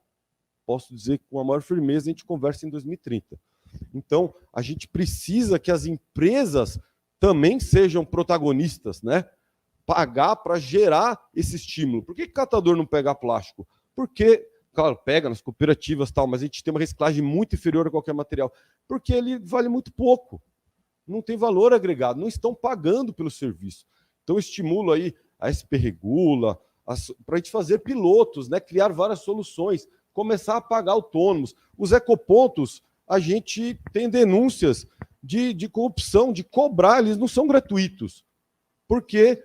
Posso dizer que com a maior firmeza a gente conversa em 2030. Então, a gente precisa que as empresas também sejam protagonistas, né? Pagar para gerar esse estímulo. Por que catador não pega plástico? Porque, claro, pega nas cooperativas e tal, mas a gente tem uma reciclagem muito inferior a qualquer material. Porque ele vale muito pouco. Não tem valor agregado, não estão pagando pelo serviço. Então, eu estimulo aí a SP Regula, para a gente fazer pilotos, né? Criar várias soluções, começar a pagar autônomos. Os ecopontos, a gente tem denúncias de corrupção, de cobrar, eles não são gratuitos. Por quê?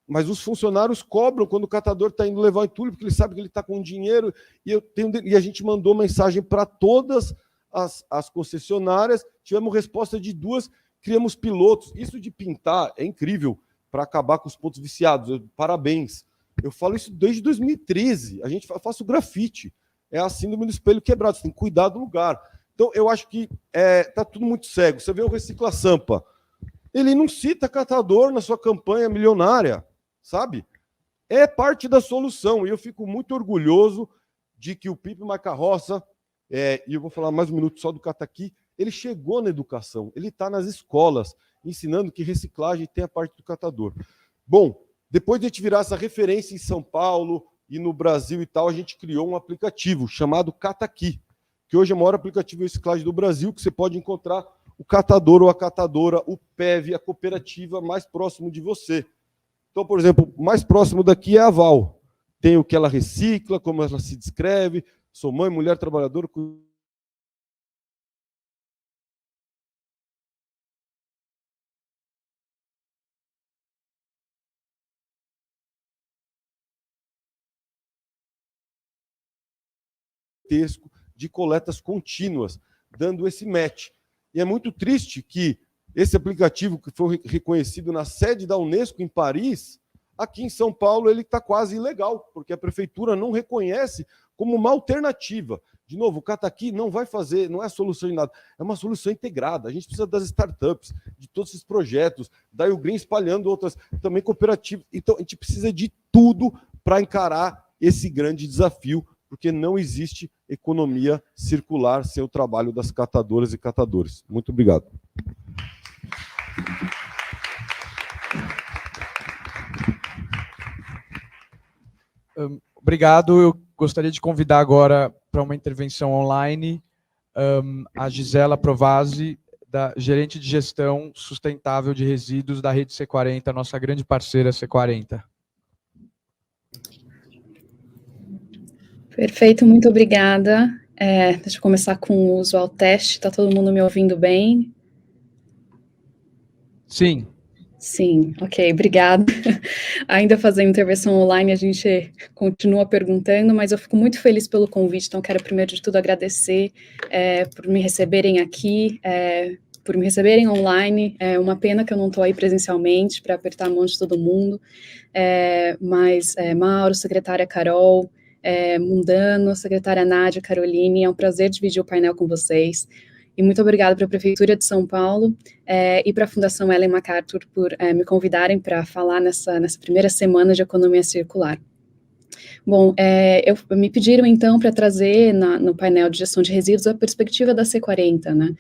Mas os funcionários cobram quando o catador está indo levar o entulho, porque ele sabe que ele está com dinheiro, e a gente mandou mensagem para todas as concessionárias, tivemos resposta de 2 criamos pilotos. Isso de pintar é incrível para acabar com os pontos viciados. Parabéns. Eu falo isso desde 2013. Eu faço grafite. É a síndrome do espelho quebrado. Você tem que cuidar do lugar. Então, eu acho que tá tudo muito cego. Você vê o Recicla Sampa. Ele não cita catador na sua campanha milionária, sabe? É parte da solução. E eu fico muito orgulhoso de que o Pipe Macarroça, e eu vou falar mais um minuto só do Cataqui, ele chegou na educação. Ele está nas escolas, ensinando que reciclagem tem a parte do catador. Bom, depois de a gente virar essa referência em São Paulo e no Brasil e tal, a gente criou um aplicativo chamado Cataqui, que hoje é o maior aplicativo de reciclagem do Brasil, que você pode encontrar o catador ou a catadora, o PEV, a cooperativa mais próximo de você. Então, por exemplo, o mais próximo daqui é a Val. Tem o que ela recicla, como ela se descreve. Sou mãe, mulher, trabalhadora. De coletas contínuas, dando esse match. E é muito triste que esse aplicativo, que foi reconhecido na sede da Unesco em Paris, aqui em São Paulo ele está quase ilegal, porque a prefeitura não reconhece como uma alternativa. De novo, o Cataqui não vai fazer, não é a solução de nada, é uma solução integrada. A gente precisa das startups, de todos esses projetos, da Green espalhando outras, também cooperativas. Então, a gente precisa de tudo para encarar esse grande desafio, porque não existe economia circular sem o trabalho das catadoras e catadores. Muito obrigado. Obrigado. Eu gostaria de convidar agora para uma intervenção online a Gisela Provasi, gerente de gestão sustentável de resíduos da rede C40, nossa grande parceira C40. Perfeito, muito obrigada. Deixa eu começar com o usual teste. Está todo mundo me ouvindo bem? Sim. Sim, ok, obrigada. Ainda fazendo intervenção online, a gente continua perguntando, mas eu fico muito feliz pelo convite, então quero primeiro de tudo agradecer por me receberem aqui, por me receberem online. É uma pena que eu não estou aí presencialmente para apertar a mão de todo mundo, mas Mauro, secretária Carol, Mundano, secretária Nádia, Caroline, é um prazer dividir o painel com vocês. E muito obrigada para a Prefeitura de São Paulo e para a Fundação Ellen MacArthur por me convidarem para falar nessa primeira semana de economia circular. Bom, me pediram então para trazer no painel de gestão de resíduos a perspectiva da C40, né?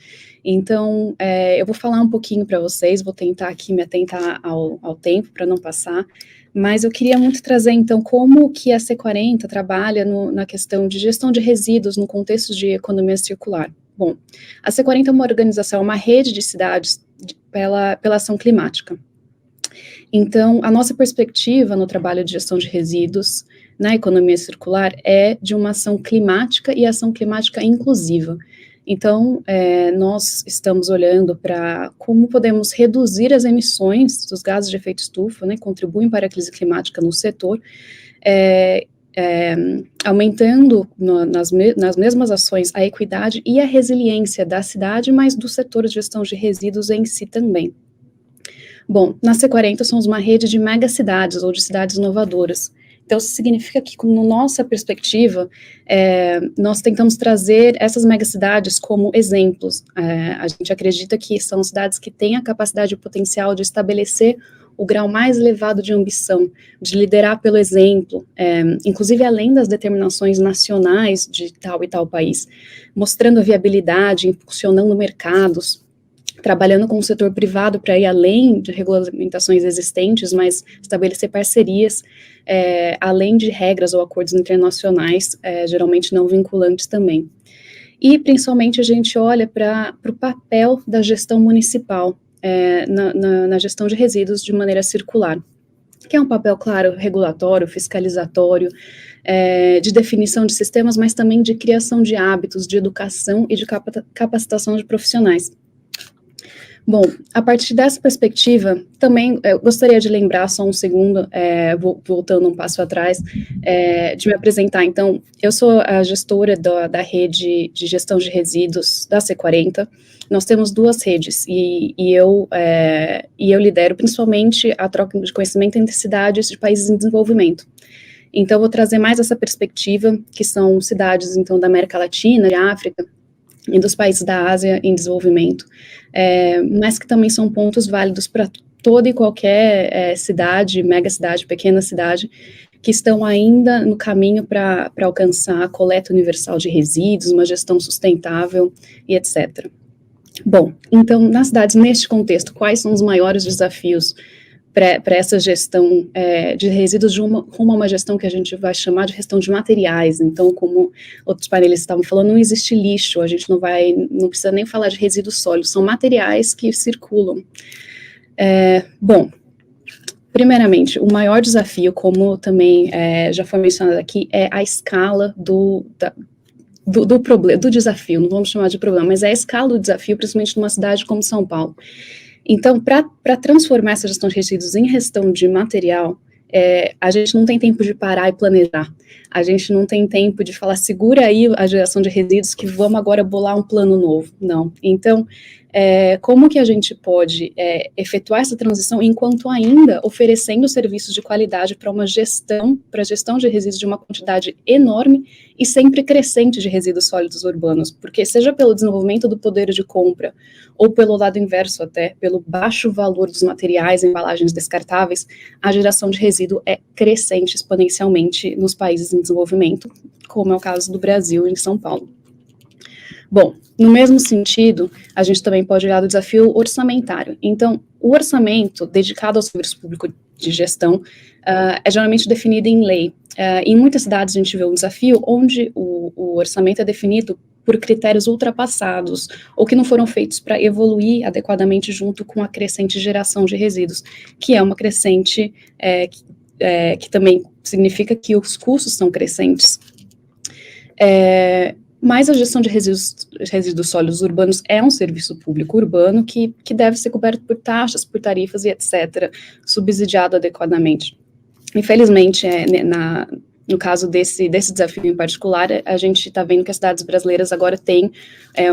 Então, eu vou falar um pouquinho para vocês, vou tentar aqui me atentar ao tempo para não passar, mas eu queria muito trazer então como que a C40 trabalha na questão de gestão de resíduos no contexto de economia circular. Bom, a C40 é uma organização, uma rede de cidades pela ação climática. Então, a nossa perspectiva no trabalho de gestão de resíduos na economia circular é de uma ação climática e ação climática inclusiva. Então, nós estamos olhando para como podemos reduzir as emissões dos gases de efeito estufa, né, contribuem para a crise climática no setor, aumentando nas mesmas ações a equidade e a resiliência da cidade, mas do setor de gestão de resíduos em si também. Bom, na C40 somos uma rede de megacidades ou de cidades inovadoras. Então, isso significa que, na nossa perspectiva, nós tentamos trazer essas megacidades como exemplos. A gente acredita que são cidades que têm a capacidade e o potencial de estabelecer o grau mais elevado de ambição, de liderar pelo exemplo, inclusive além das determinações nacionais de tal e tal país, mostrando a viabilidade, impulsionando mercados, trabalhando com o setor privado para ir além de regulamentações existentes, mas estabelecer parcerias, além de regras ou acordos internacionais, geralmente não vinculantes também. E, principalmente, a gente olha para o papel da gestão municipal, na gestão de resíduos de maneira circular, que é um papel, claro, regulatório, fiscalizatório, de definição de sistemas, mas também de criação de hábitos, de educação e de capacitação de profissionais. Bom, a partir dessa perspectiva, também eu gostaria de lembrar, só um segundo, voltando um passo atrás, de me apresentar. Então, eu sou a gestora da rede de gestão de resíduos da C40. Nós temos duas redes, e eu lidero principalmente a troca de conhecimento entre cidades de países em desenvolvimento. Então, eu vou trazer mais essa perspectiva, que são cidades, então, da América Latina, de África, e dos países da Ásia em desenvolvimento, mas que também são pontos válidos para toda e qualquer cidade, mega cidade, pequena cidade, que estão ainda no caminho para alcançar a coleta universal de resíduos, uma gestão sustentável e etc. Bom, então, nas cidades, neste contexto, quais são os maiores desafios para essa gestão de resíduos rumo a uma gestão que a gente vai chamar de gestão de materiais? Então, como outros painelistas estavam falando, não existe lixo, a gente não precisa nem falar de resíduos sólidos, são materiais que circulam. Bom, primeiramente, o maior desafio, como também já foi mencionado aqui, é a escala do problema, do desafio, não vamos chamar de problema, mas é a escala do desafio, principalmente numa cidade como São Paulo. Então, para transformar essa gestão de resíduos em gestão de material, a gente não tem tempo de parar e planejar. A gente não tem tempo de falar, segura aí a geração de resíduos que vamos agora bolar um plano novo. Não. Então, como que a gente pode efetuar essa transição enquanto ainda oferecendo serviços de qualidade para a gestão de resíduos de uma quantidade enorme e sempre crescente de resíduos sólidos urbanos? Porque seja pelo desenvolvimento do poder de compra ou pelo lado inverso até, pelo baixo valor dos materiais, embalagens descartáveis, a geração de resíduo é crescente exponencialmente nos países em desenvolvimento, como é o caso do Brasil e em São Paulo. Bom, no mesmo sentido, a gente também pode olhar do desafio orçamentário. Então, o orçamento dedicado ao serviço público de gestão é geralmente definido em lei. Em muitas cidades a gente vê um desafio onde o orçamento é definido por critérios ultrapassados ou que não foram feitos para evoluir adequadamente junto com a crescente geração de resíduos, que é uma crescente que também significa que os custos são crescentes. Mas a gestão de resíduos sólidos urbanos é um serviço público urbano que deve ser coberto por taxas, por tarifas e etc., subsidiado adequadamente. Infelizmente, no caso desse desafio em particular, a gente está vendo que as cidades brasileiras agora têm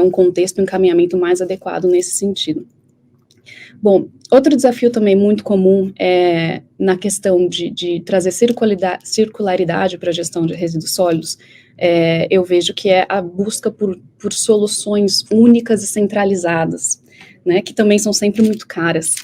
um contexto, um encaminhamento mais adequado nesse sentido. Bom, outro desafio também muito comum é na questão de trazer circularidade para a gestão de resíduos sólidos. Eu vejo que é a busca por soluções únicas e centralizadas, né, que também são sempre muito caras.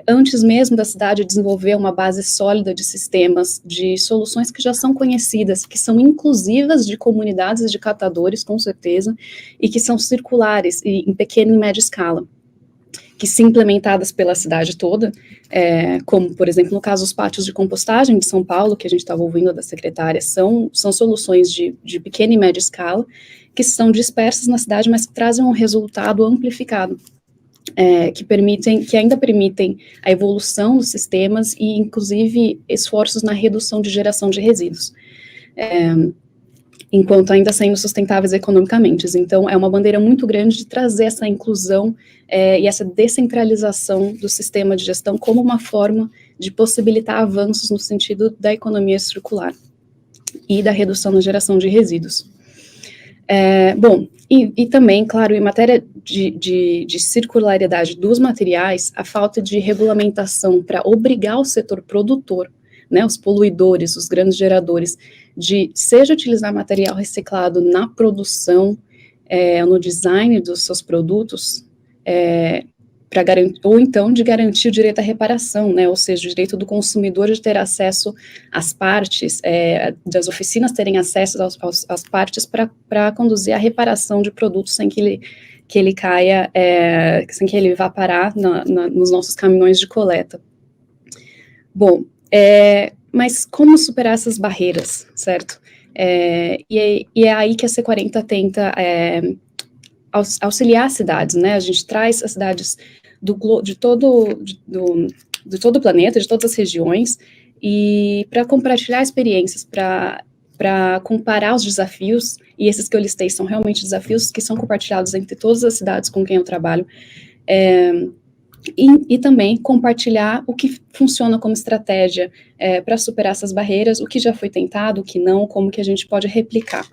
Antes mesmo da cidade desenvolver uma base sólida de sistemas, de soluções que já são conhecidas, que são inclusivas de comunidades de catadores, com certeza, e que são circulares e em pequena e média escala, que se implementadas pela cidade toda, como, por exemplo, no caso dos pátios de compostagem de São Paulo, que a gente estava ouvindo da secretária, são soluções de pequena e média escala, que são dispersas na cidade, mas que trazem um resultado amplificado, que ainda permitem a evolução dos sistemas e, inclusive, esforços na redução de geração de resíduos, enquanto ainda sendo sustentáveis economicamente. Então, é uma bandeira muito grande de trazer essa inclusão e essa descentralização do sistema de gestão como uma forma de possibilitar avanços no sentido da economia circular e da redução na geração de resíduos. Bom, e também, claro, em matéria de circularidade dos materiais, a falta de regulamentação para obrigar o setor produtor, né, os poluidores, os grandes geradores, de seja utilizar material reciclado na produção, no design dos seus produtos, ou então de garantir o direito à reparação, né, ou seja, o direito do consumidor de ter acesso às partes, das oficinas terem acesso às partes para conduzir a reparação de produtos sem que ele caia, sem que ele vá parar nos nossos caminhões de coleta. Bom, mas como superar essas barreiras, certo? E é aí que a C40 tenta auxiliar as cidades, né? A gente traz as cidades de todo o planeta, de todas as regiões, e para compartilhar experiências, para comparar os desafios, e esses que eu listei são realmente desafios que são compartilhados entre todas as cidades com quem eu trabalho, e também compartilhar o que funciona como estratégia para superar essas barreiras, o que já foi tentado, o que não, como que a gente pode replicar.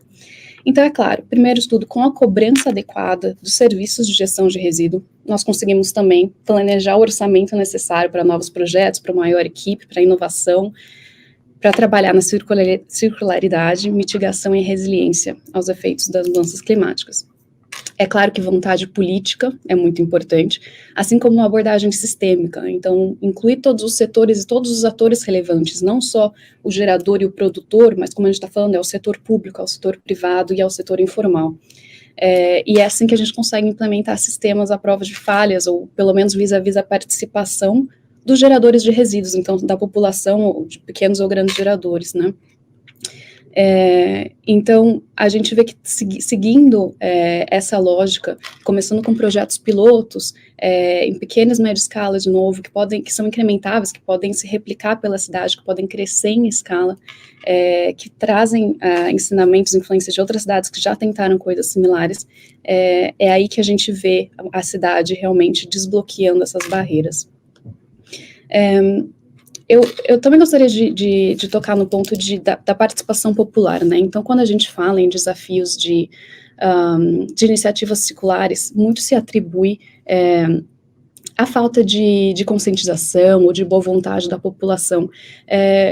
Então, é claro, primeiro de tudo, com a cobrança adequada dos serviços de gestão de resíduo, nós conseguimos também planejar o orçamento necessário para novos projetos, para maior equipe, para inovação, para trabalhar na circularidade, mitigação e resiliência aos efeitos das mudanças climáticas. É claro que vontade política é muito importante, assim como uma abordagem sistêmica. Então, incluir todos os setores e todos os atores relevantes, não só o gerador e o produtor, mas como a gente está falando, é o setor público, é o setor privado e é o setor informal. E é assim que a gente consegue implementar sistemas à prova de falhas, ou pelo menos vis-à-vis a participação dos geradores de resíduos, então da população, de pequenos ou grandes geradores, né? Então, a gente vê que seguindo essa lógica, começando com projetos pilotos, em pequenas e média escala, de novo, que são incrementáveis, que podem se replicar pela cidade, que podem crescer em escala, que trazem ensinamentos, influências de outras cidades que já tentaram coisas similares, é aí que a gente vê a cidade realmente desbloqueando essas barreiras. Eu também gostaria de tocar no ponto da participação popular, né? Então, quando a gente fala em desafios de iniciativas circulares, muito se atribui a falta de conscientização ou de boa vontade da população,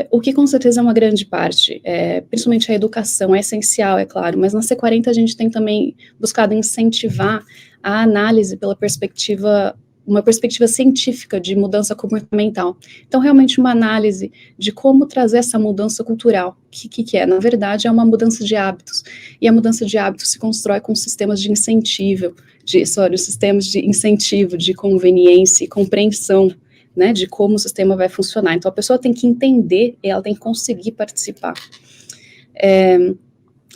o que com certeza é uma grande parte, principalmente a educação é essencial, é claro, mas na C40 a gente tem também buscado incentivar a análise pela uma perspectiva científica de mudança comportamental. Então, realmente uma análise de como trazer essa mudança cultural, que é, na verdade, é uma mudança de hábitos, e a mudança de hábitos se constrói com sistemas de incentivo, de conveniência e compreensão, né, de como o sistema vai funcionar. Então, a pessoa tem que entender e ela tem que conseguir participar.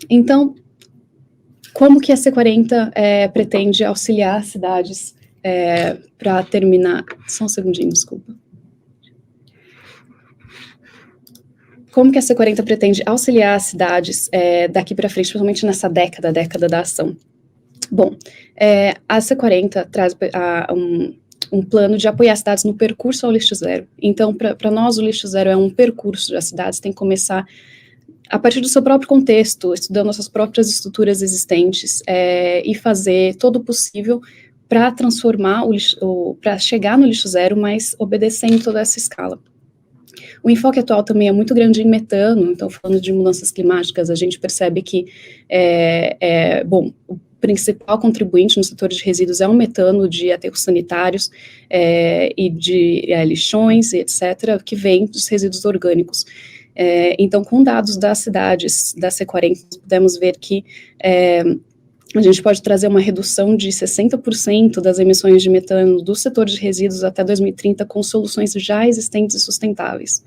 Então, como que a C40 pretende auxiliar as cidades para terminar, só um segundinho, desculpa. Como que a C40 pretende auxiliar as cidades daqui para frente, principalmente nessa década da ação? Bom, a C40 traz um plano de apoiar as cidades no percurso ao lixo zero. Então, para nós, o lixo zero é um percurso, as cidades têm que começar a partir do seu próprio contexto, estudando nossas próprias estruturas existentes e fazer todo o possível para transformar para chegar no lixo zero, mas obedecendo toda essa escala. O enfoque atual também é muito grande em metano, então falando de mudanças climáticas, a gente percebe que, bom, o principal contribuinte no setor de resíduos é o metano de aterros sanitários e de lixões, etc., que vem dos resíduos orgânicos. Então, com dados das cidades da C40, podemos ver que a gente pode trazer uma redução de 60% das emissões de metano do setor de resíduos até 2030 com soluções já existentes e sustentáveis.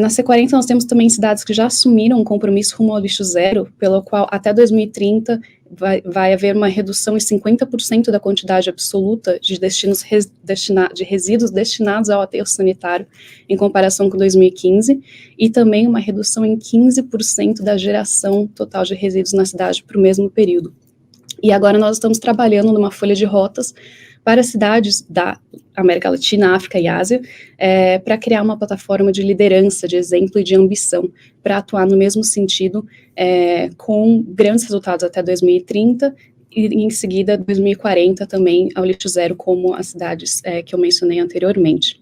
Na C40 nós temos também cidades que já assumiram um compromisso rumo ao lixo zero, pelo qual até 2030 vai haver uma redução em 50% da quantidade absoluta de resíduos destinados ao aterro sanitário em comparação com 2015, e também uma redução em 15% da geração total de resíduos na cidade para o mesmo período. E agora nós estamos trabalhando numa folha de rotas para cidades da América Latina, África e Ásia, para criar uma plataforma de liderança, de exemplo e de ambição, para atuar no mesmo sentido, com grandes resultados até 2030, e em seguida 2040 também ao lixo zero, como as cidades que eu mencionei anteriormente.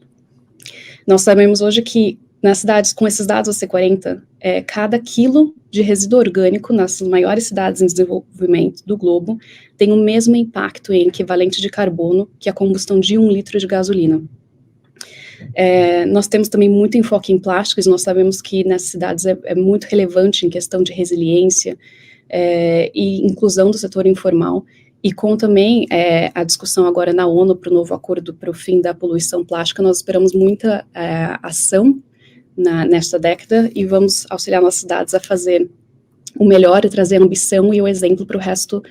Nós sabemos hoje que nas cidades, com esses dados da C40, cada quilo de resíduo orgânico nas maiores cidades em desenvolvimento do globo tem o mesmo impacto em equivalente de carbono que a combustão de 1 litro de gasolina. Nós temos também muito enfoque em plásticos, nós sabemos que nessas cidades é muito relevante em questão de resiliência e inclusão do setor informal, e com também a discussão agora na ONU para o novo acordo para o fim da poluição plástica, nós esperamos muita ação nesta década, e vamos auxiliar nossas cidades a fazer o melhor e trazer a ambição e o exemplo para o resto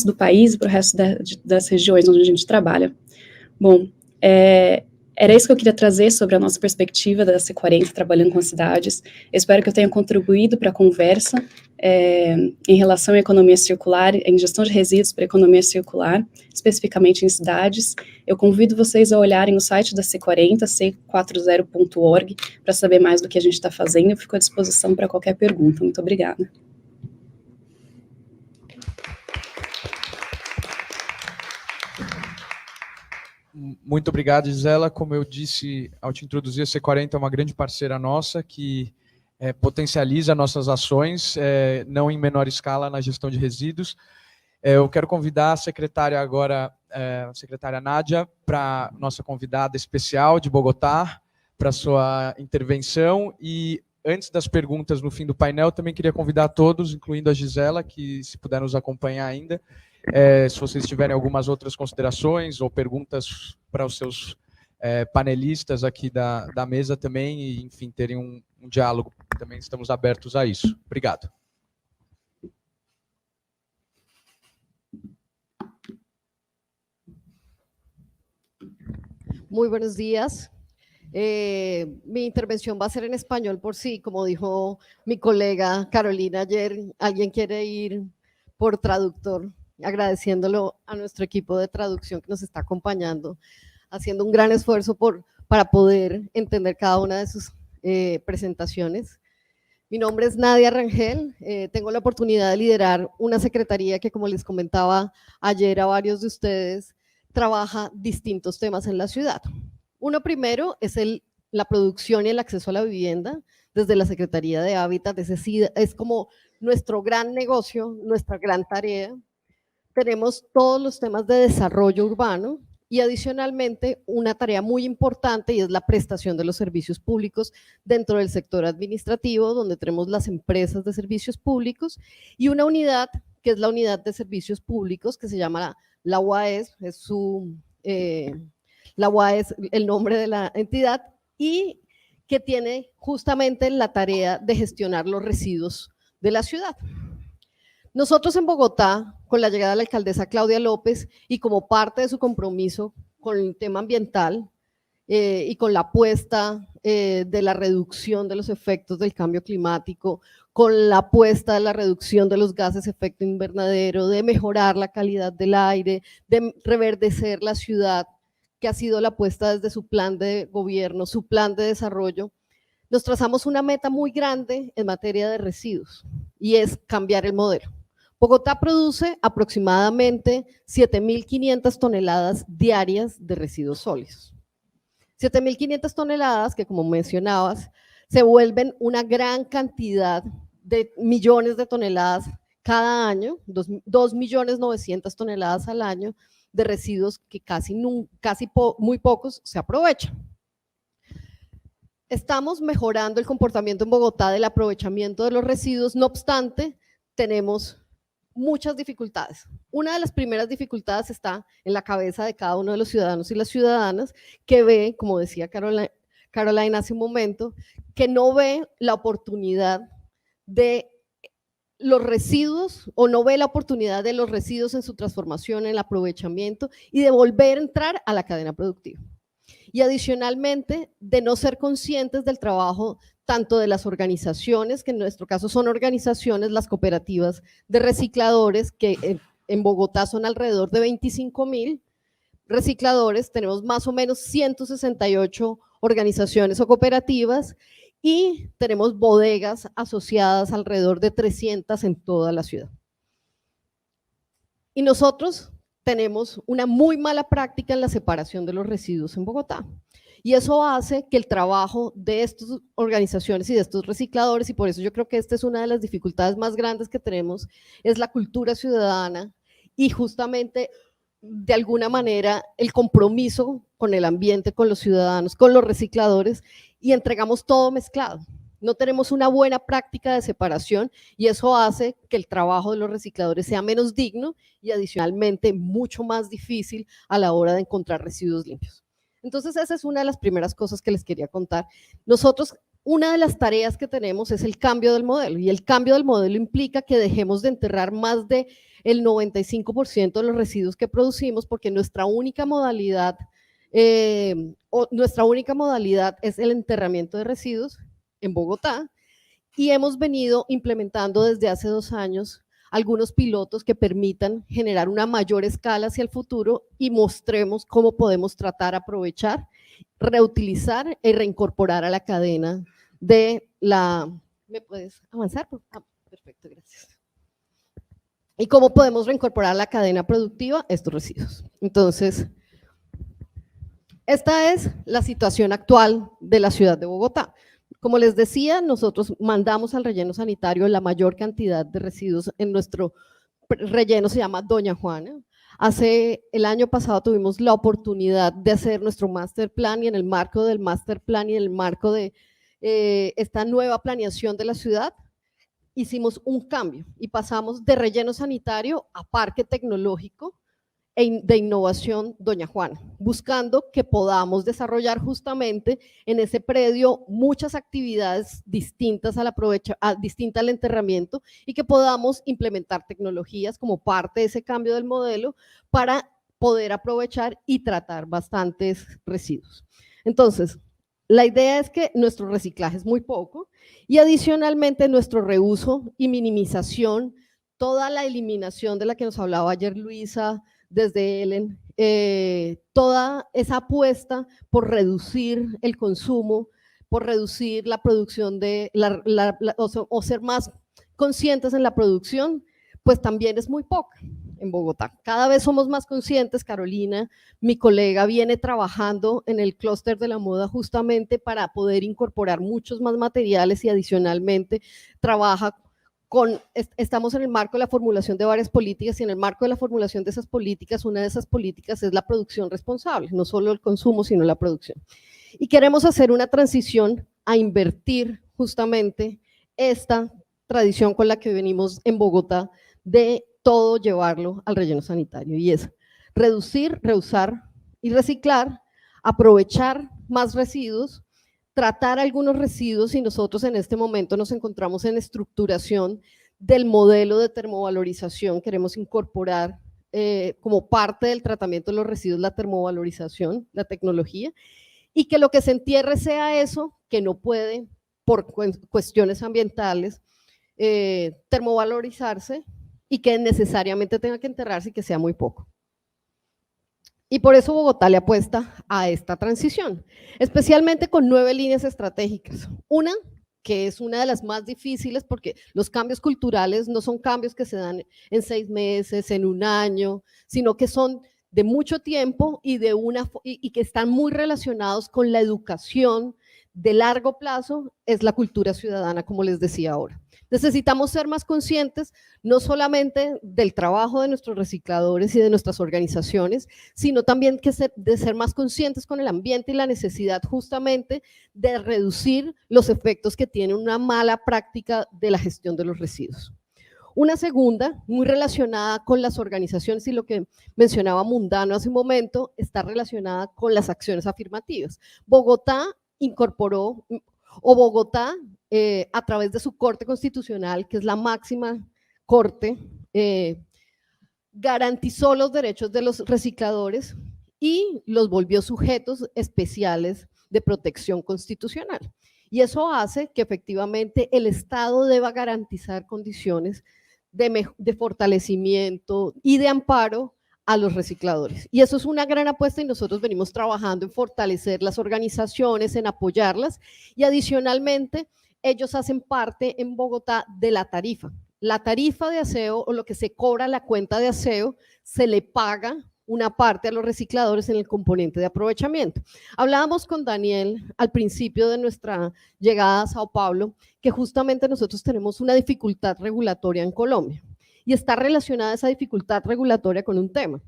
do país e para o resto das regiões onde a gente trabalha. Bom, Era isso que eu queria trazer sobre a nossa perspectiva da C40 trabalhando com as cidades. Eu espero que eu tenha contribuído para a conversa em relação à economia circular, em gestão de resíduos para economia circular, especificamente em cidades. Eu convido vocês a olharem o site da C40, c40.org, para saber mais do que a gente está fazendo. Eu fico à disposição para qualquer pergunta. Muito obrigada. Muito obrigado, Gisela. Como eu disse ao te introduzir, a C40 é uma grande parceira nossa que potencializa nossas ações, não em menor escala, na gestão de resíduos. Eu quero convidar a secretária agora, a secretária Nádia, para nossa convidada especial de Bogotá, para sua intervenção. E antes das perguntas no fim do painel, também queria convidar todos, incluindo a Gisela, que se puder nos acompanhar ainda, se vocês tiverem algumas outras considerações ou perguntas para os seus panelistas aqui da mesa também, e, enfim, terem um diálogo, também estamos abertos a isso. Obrigado. Muy buenos días. Mi intervención va a ser en español por si, como dijo mi colega Carolina ayer, alguien quiere ir por traductor, agradeciéndolo a nuestro equipo de traducción que nos está acompañando, haciendo un gran esfuerzo para poder entender cada una de sus presentaciones. Mi nombre es Nadia Rangel, tengo la oportunidad de liderar una secretaría que, como les comentaba ayer a varios de ustedes, trabaja distintos temas en la ciudad. Uno primero es la producción y el acceso a la vivienda desde la Secretaría de Hábitat, es como nuestro gran negocio, nuestra gran tarea. Tenemos todos los temas de desarrollo urbano y adicionalmente una tarea muy importante y es la prestación de los servicios públicos dentro del sector administrativo, donde tenemos las empresas de servicios públicos y una unidad que es la unidad de servicios públicos que se llama la UAES, la UAES es el nombre de la entidad y que tiene justamente la tarea de gestionar los residuos de la ciudad. Nosotros en Bogotá, con la llegada de la alcaldesa Claudia López y como parte de su compromiso con el tema ambiental y con la apuesta de la reducción de los efectos del cambio climático, con la apuesta de la reducción de los gases de efecto invernadero, de mejorar la calidad del aire, de reverdecer la ciudad, que ha sido la apuesta desde su plan de gobierno, su plan de desarrollo, nos trazamos una meta muy grande en materia de residuos y es cambiar el modelo. Bogotá produce aproximadamente 7.500 toneladas diarias de residuos sólidos. 7.500 toneladas que, como mencionabas, se vuelven una gran cantidad de millones de toneladas cada año, 2.900.000 toneladas al año de residuos que muy pocos se aprovechan. Estamos mejorando el comportamiento en Bogotá del aprovechamiento de los residuos, no obstante, tenemos muchas dificultades. Una de las primeras dificultades está en la cabeza de cada uno de los ciudadanos y las ciudadanas que ve, como decía Caroline hace un momento, que no ve la oportunidad de los residuos o no ve la oportunidad de los residuos en su transformación, en el aprovechamiento y de volver a entrar a la cadena productiva. Y adicionalmente, de no ser conscientes del trabajo tanto de las organizaciones, que en nuestro caso son organizaciones, las cooperativas de recicladores, que en Bogotá son alrededor de 25.000 recicladores, tenemos más o menos 168 organizaciones o cooperativas y tenemos bodegas asociadas alrededor de 300 en toda la ciudad. Y nosotros tenemos una muy mala práctica en la separación de los residuos en Bogotá. Y eso hace que el trabajo de estas organizaciones y de estos recicladores, y por eso yo creo que esta es una de las dificultades más grandes que tenemos, es la cultura ciudadana y justamente de alguna manera el compromiso con el ambiente, con los ciudadanos, con los recicladores, y entregamos todo mezclado. No tenemos una buena práctica de separación y eso hace que el trabajo de los recicladores sea menos digno y adicionalmente mucho más difícil a la hora de encontrar residuos limpios. Entonces esa es una de las primeras cosas que les quería contar. Nosotros, una de las tareas que tenemos es el cambio del modelo y el cambio del modelo implica que dejemos de enterrar más del 95% de los residuos que producimos porque nuestra única modalidad Nuestra única modalidad es el enterramiento de residuos en Bogotá y hemos venido implementando desde hace 2 años algunos pilotos que permitan generar una mayor escala hacia el futuro y mostremos cómo podemos tratar, aprovechar, reutilizar y reincorporar a la cadena de la... ¿Me puedes avanzar? Perfecto, gracias. Y cómo podemos reincorporar a la cadena productiva estos residuos. Entonces, esta es la situación actual de la ciudad de Bogotá. Como les decía, nosotros mandamos al relleno sanitario la mayor cantidad de residuos en nuestro relleno, se llama Doña Juana. El año pasado tuvimos la oportunidad de hacer nuestro master plan y en el marco del master plan y en el marco de esta nueva planeación de la ciudad, hicimos un cambio y pasamos de relleno sanitario a parque tecnológico de innovación Doña Juana, buscando que podamos desarrollar justamente en ese predio muchas actividades distintas distintas al enterramiento y que podamos implementar tecnologías como parte de ese cambio del modelo para poder aprovechar y tratar bastantes residuos. Entonces, la idea es que nuestro reciclaje es muy poco y adicionalmente nuestro reuso y minimización, toda la eliminación de la que nos hablaba ayer Luisa, desde Ellen, toda esa apuesta por reducir el consumo, por reducir la producción o ser más conscientes en la producción, pues también es muy poca en Bogotá. Cada vez somos más conscientes. Carolina, mi colega, viene trabajando en el clúster de la moda justamente para poder incorporar muchos más materiales y adicionalmente trabaja estamos en el marco de la formulación de varias políticas y en el marco de la formulación de esas políticas, una de esas políticas es la producción responsable, no solo el consumo, sino la producción. Y queremos hacer una transición a invertir justamente esta tradición con la que venimos en Bogotá de todo llevarlo al relleno sanitario y es reducir, reusar y reciclar, aprovechar más residuos, tratar algunos residuos y nosotros en este momento nos encontramos en estructuración del modelo de termovalorización, queremos incorporar como parte del tratamiento de los residuos la termovalorización, la tecnología, y que lo que se entierre sea eso que no puede por cuestiones ambientales termovalorizarse y que necesariamente tenga que enterrarse y que sea muy poco. Y por eso Bogotá le apuesta a esta transición, especialmente con 9 líneas estratégicas. Una, que es una de las más difíciles porque los cambios culturales no son cambios que se dan en 6 meses, en 1 año, sino que son de mucho tiempo y que están muy relacionados con la educación de largo plazo, es la cultura ciudadana, como les decía ahora. Necesitamos ser más conscientes, no solamente del trabajo de nuestros recicladores y de nuestras organizaciones, sino también de ser más conscientes con el ambiente y la necesidad justamente de reducir los efectos que tiene una mala práctica de la gestión de los residuos. Una segunda, muy relacionada con las organizaciones y lo que mencionaba Mundano hace un momento, está relacionada con las acciones afirmativas. Bogotá incorporó, o Bogotá, a través de su Corte Constitucional, que es la máxima corte, garantizó los derechos de los recicladores y los volvió sujetos especiales de protección constitucional. Y eso hace que efectivamente el Estado deba garantizar condiciones de fortalecimiento y de amparo a los recicladores. Y eso es una gran apuesta y nosotros venimos trabajando en fortalecer las organizaciones, en apoyarlas y adicionalmente ellos hacen parte en Bogotá de la tarifa. La tarifa de aseo o lo que se cobra la cuenta de aseo se le paga una parte a los recicladores en el componente de aprovechamiento. Hablábamos con Daniel al principio de nuestra llegada a Sao Paulo que justamente nosotros tenemos una dificultad regulatoria en Colombia y está relacionada esa dificultad regulatoria con un tema.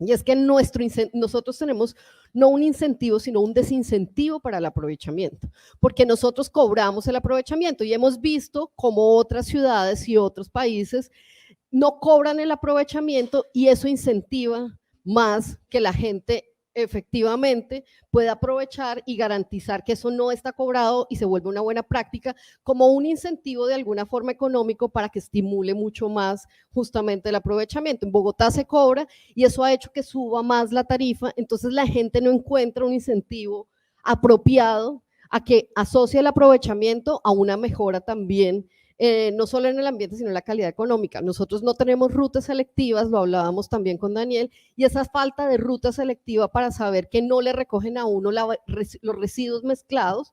Y es que nosotros tenemos no un incentivo, sino un desincentivo para el aprovechamiento, porque nosotros cobramos el aprovechamiento y hemos visto cómo otras ciudades y otros países no cobran el aprovechamiento y eso incentiva más que la gente efectivamente puede aprovechar y garantizar que eso no está cobrado y se vuelve una buena práctica como un incentivo de alguna forma económico para que estimule mucho más justamente el aprovechamiento. En Bogotá se cobra y eso ha hecho que suba más la tarifa, entonces la gente no encuentra un incentivo apropiado a que asocie el aprovechamiento a una mejora también, no solo en el ambiente, sino en la calidad económica. Nosotros no tenemos rutas selectivas, lo hablábamos también con Daniel, y esa falta de ruta selectiva para saber que no le recogen a uno los residuos mezclados,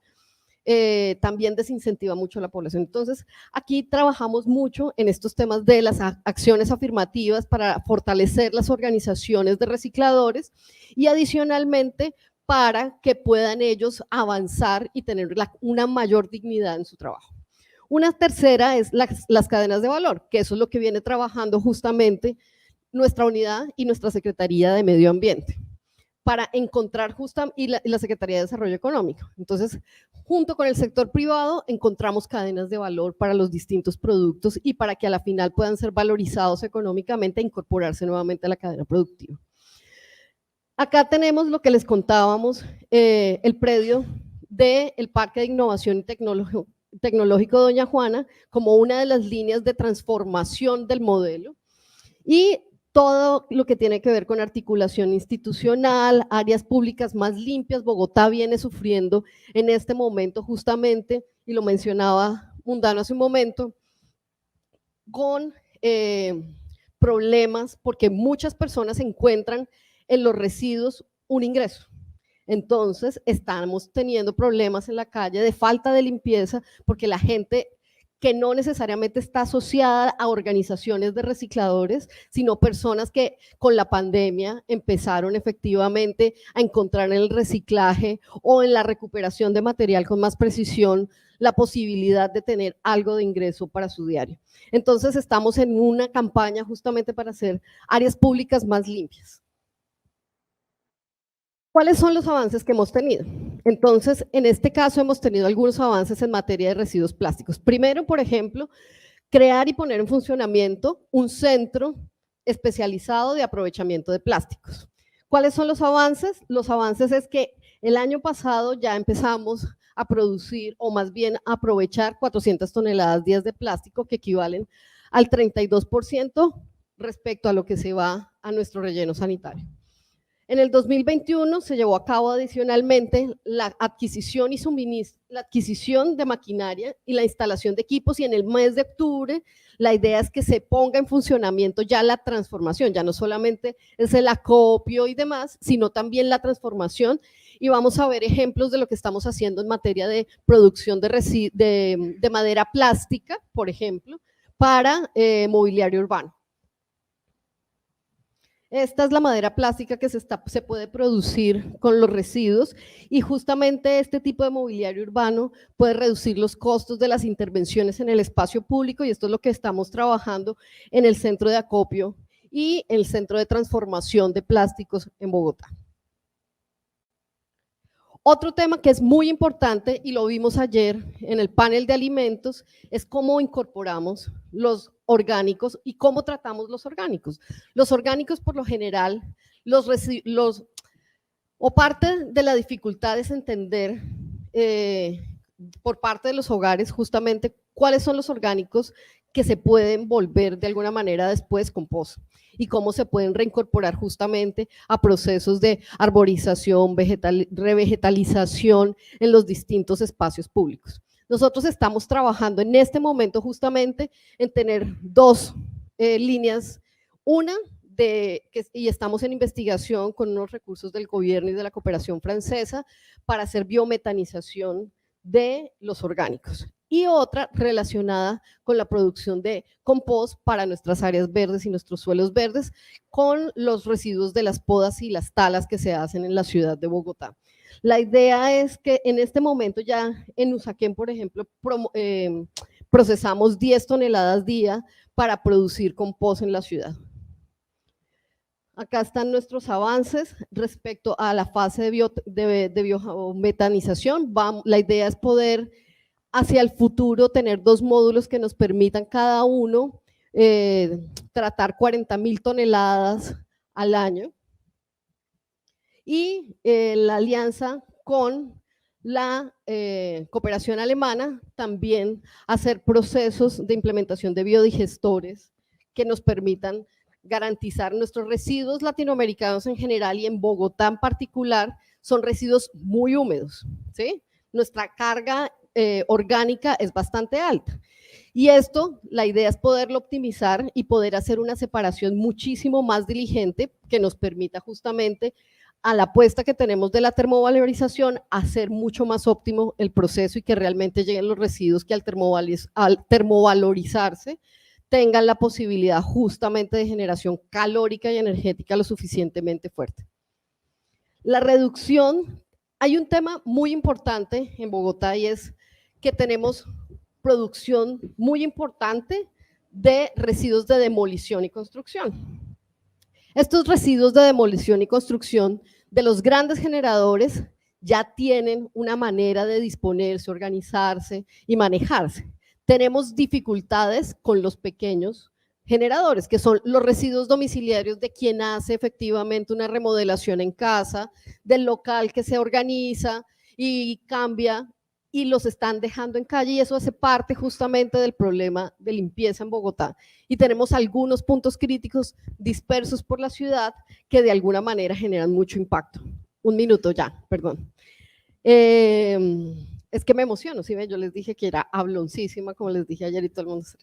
también desincentiva mucho a la población. Entonces, aquí trabajamos mucho en estos temas de las acciones afirmativas para fortalecer las organizaciones de recicladores y adicionalmente para que puedan ellos avanzar y tener una mayor dignidad en su trabajo. Una tercera es las cadenas de valor, que eso es lo que viene trabajando justamente nuestra unidad y nuestra Secretaría de Medio Ambiente, para encontrar y la Secretaría de Desarrollo Económico. Entonces, junto con el sector privado, encontramos cadenas de valor para los distintos productos y para que a la final puedan ser valorizados económicamente e incorporarse nuevamente a la cadena productiva. Acá tenemos lo que les contábamos, el predio del Parque de Innovación y Tecnológico Doña Juana como una de las líneas de transformación del modelo y todo lo que tiene que ver con articulación institucional, áreas públicas más limpias. Bogotá viene sufriendo en este momento justamente, y lo mencionaba Mundano hace un momento, con problemas porque muchas personas encuentran en los residuos un ingreso. Entonces, estamos teniendo problemas en la calle de falta de limpieza porque la gente que no necesariamente está asociada a organizaciones de recicladores, sino personas que con la pandemia empezaron efectivamente a encontrar en el reciclaje o en la recuperación de material con más precisión la posibilidad de tener algo de ingreso para su diario. Entonces, estamos en una campaña justamente para hacer áreas públicas más limpias. ¿Cuáles son los avances que hemos tenido? Entonces, en este caso hemos tenido algunos avances en materia de residuos plásticos. Primero, por ejemplo, crear y poner en funcionamiento un centro especializado de aprovechamiento de plásticos. ¿Cuáles son los avances? Los avances es que el año pasado ya empezamos a producir, o más bien a aprovechar 400 toneladas días de plástico que equivalen al 32% respecto a lo que se va a nuestro relleno sanitario. En el 2021 se llevó a cabo adicionalmente la adquisición y suministro, la adquisición de maquinaria y la instalación de equipos, y en el mes de octubre la idea es que se ponga en funcionamiento ya la transformación, ya no solamente es el acopio y demás, sino también la transformación, y vamos a ver ejemplos de lo que estamos haciendo en materia de producción de madera plástica, por ejemplo, para mobiliario urbano. Esta es la madera plástica que se puede producir con los residuos, y justamente este tipo de mobiliario urbano puede reducir los costos de las intervenciones en el espacio público, y esto es lo que estamos trabajando en el centro de acopio y el centro de transformación de plásticos en Bogotá. Otro tema que es muy importante, y lo vimos ayer en el panel de alimentos, es cómo incorporamos los orgánicos y cómo tratamos los orgánicos. Los orgánicos, por lo general, parte de la dificultad es entender por parte de los hogares justamente cuáles son los orgánicos que se pueden volver de alguna manera después compost, y cómo se pueden reincorporar justamente a procesos de arborización, revegetalización en los distintos espacios públicos. Nosotros estamos trabajando en este momento justamente en tener dos líneas, y estamos en investigación con unos recursos del gobierno y de la cooperación francesa para hacer biometanización de los orgánicos, y otra relacionada con la producción de compost para nuestras áreas verdes y nuestros suelos verdes con los residuos de las podas y las talas que se hacen en la ciudad de Bogotá. La idea es que en este momento ya en Usaquén, por ejemplo, procesamos 10 toneladas día para producir compost en la ciudad. Acá están nuestros avances respecto a la fase de biometanización. La idea es poder hacia el futuro tener 2 módulos que nos permitan cada uno tratar 40.000 toneladas al año. y la alianza con la cooperación alemana, también hacer procesos de implementación de biodigestores que nos permitan garantizar nuestros residuos latinoamericanos en general y en Bogotá en particular, son residuos muy húmedos, ¿sí? Nuestra carga orgánica es bastante alta. Y esto, la idea es poderlo optimizar y poder hacer una separación muchísimo más diligente que nos permita justamente a la apuesta que tenemos de la termovalorización hacer mucho más óptimo el proceso y que realmente lleguen los residuos que al termovalorizarse tengan la posibilidad justamente de generación calórica y energética lo suficientemente fuerte. La reducción, hay un tema muy importante en Bogotá y es que tenemos producción muy importante de residuos de demolición y construcción. Estos residuos de demolición y construcción de los grandes generadores ya tienen una manera de disponerse, organizarse y manejarse. Tenemos dificultades con los pequeños generadores, que son los residuos domiciliarios de quien hace efectivamente una remodelación en casa, del local que se organiza y cambia y los están dejando en calle y eso hace parte justamente del problema de limpieza en Bogotá. Y tenemos algunos puntos críticos dispersos por la ciudad que de alguna manera generan mucho impacto. Un minuto ya, perdón. Es que me emociono, ¿sí ven? Yo les dije que era habloncísima, como les dije ayer y todo el mundo se...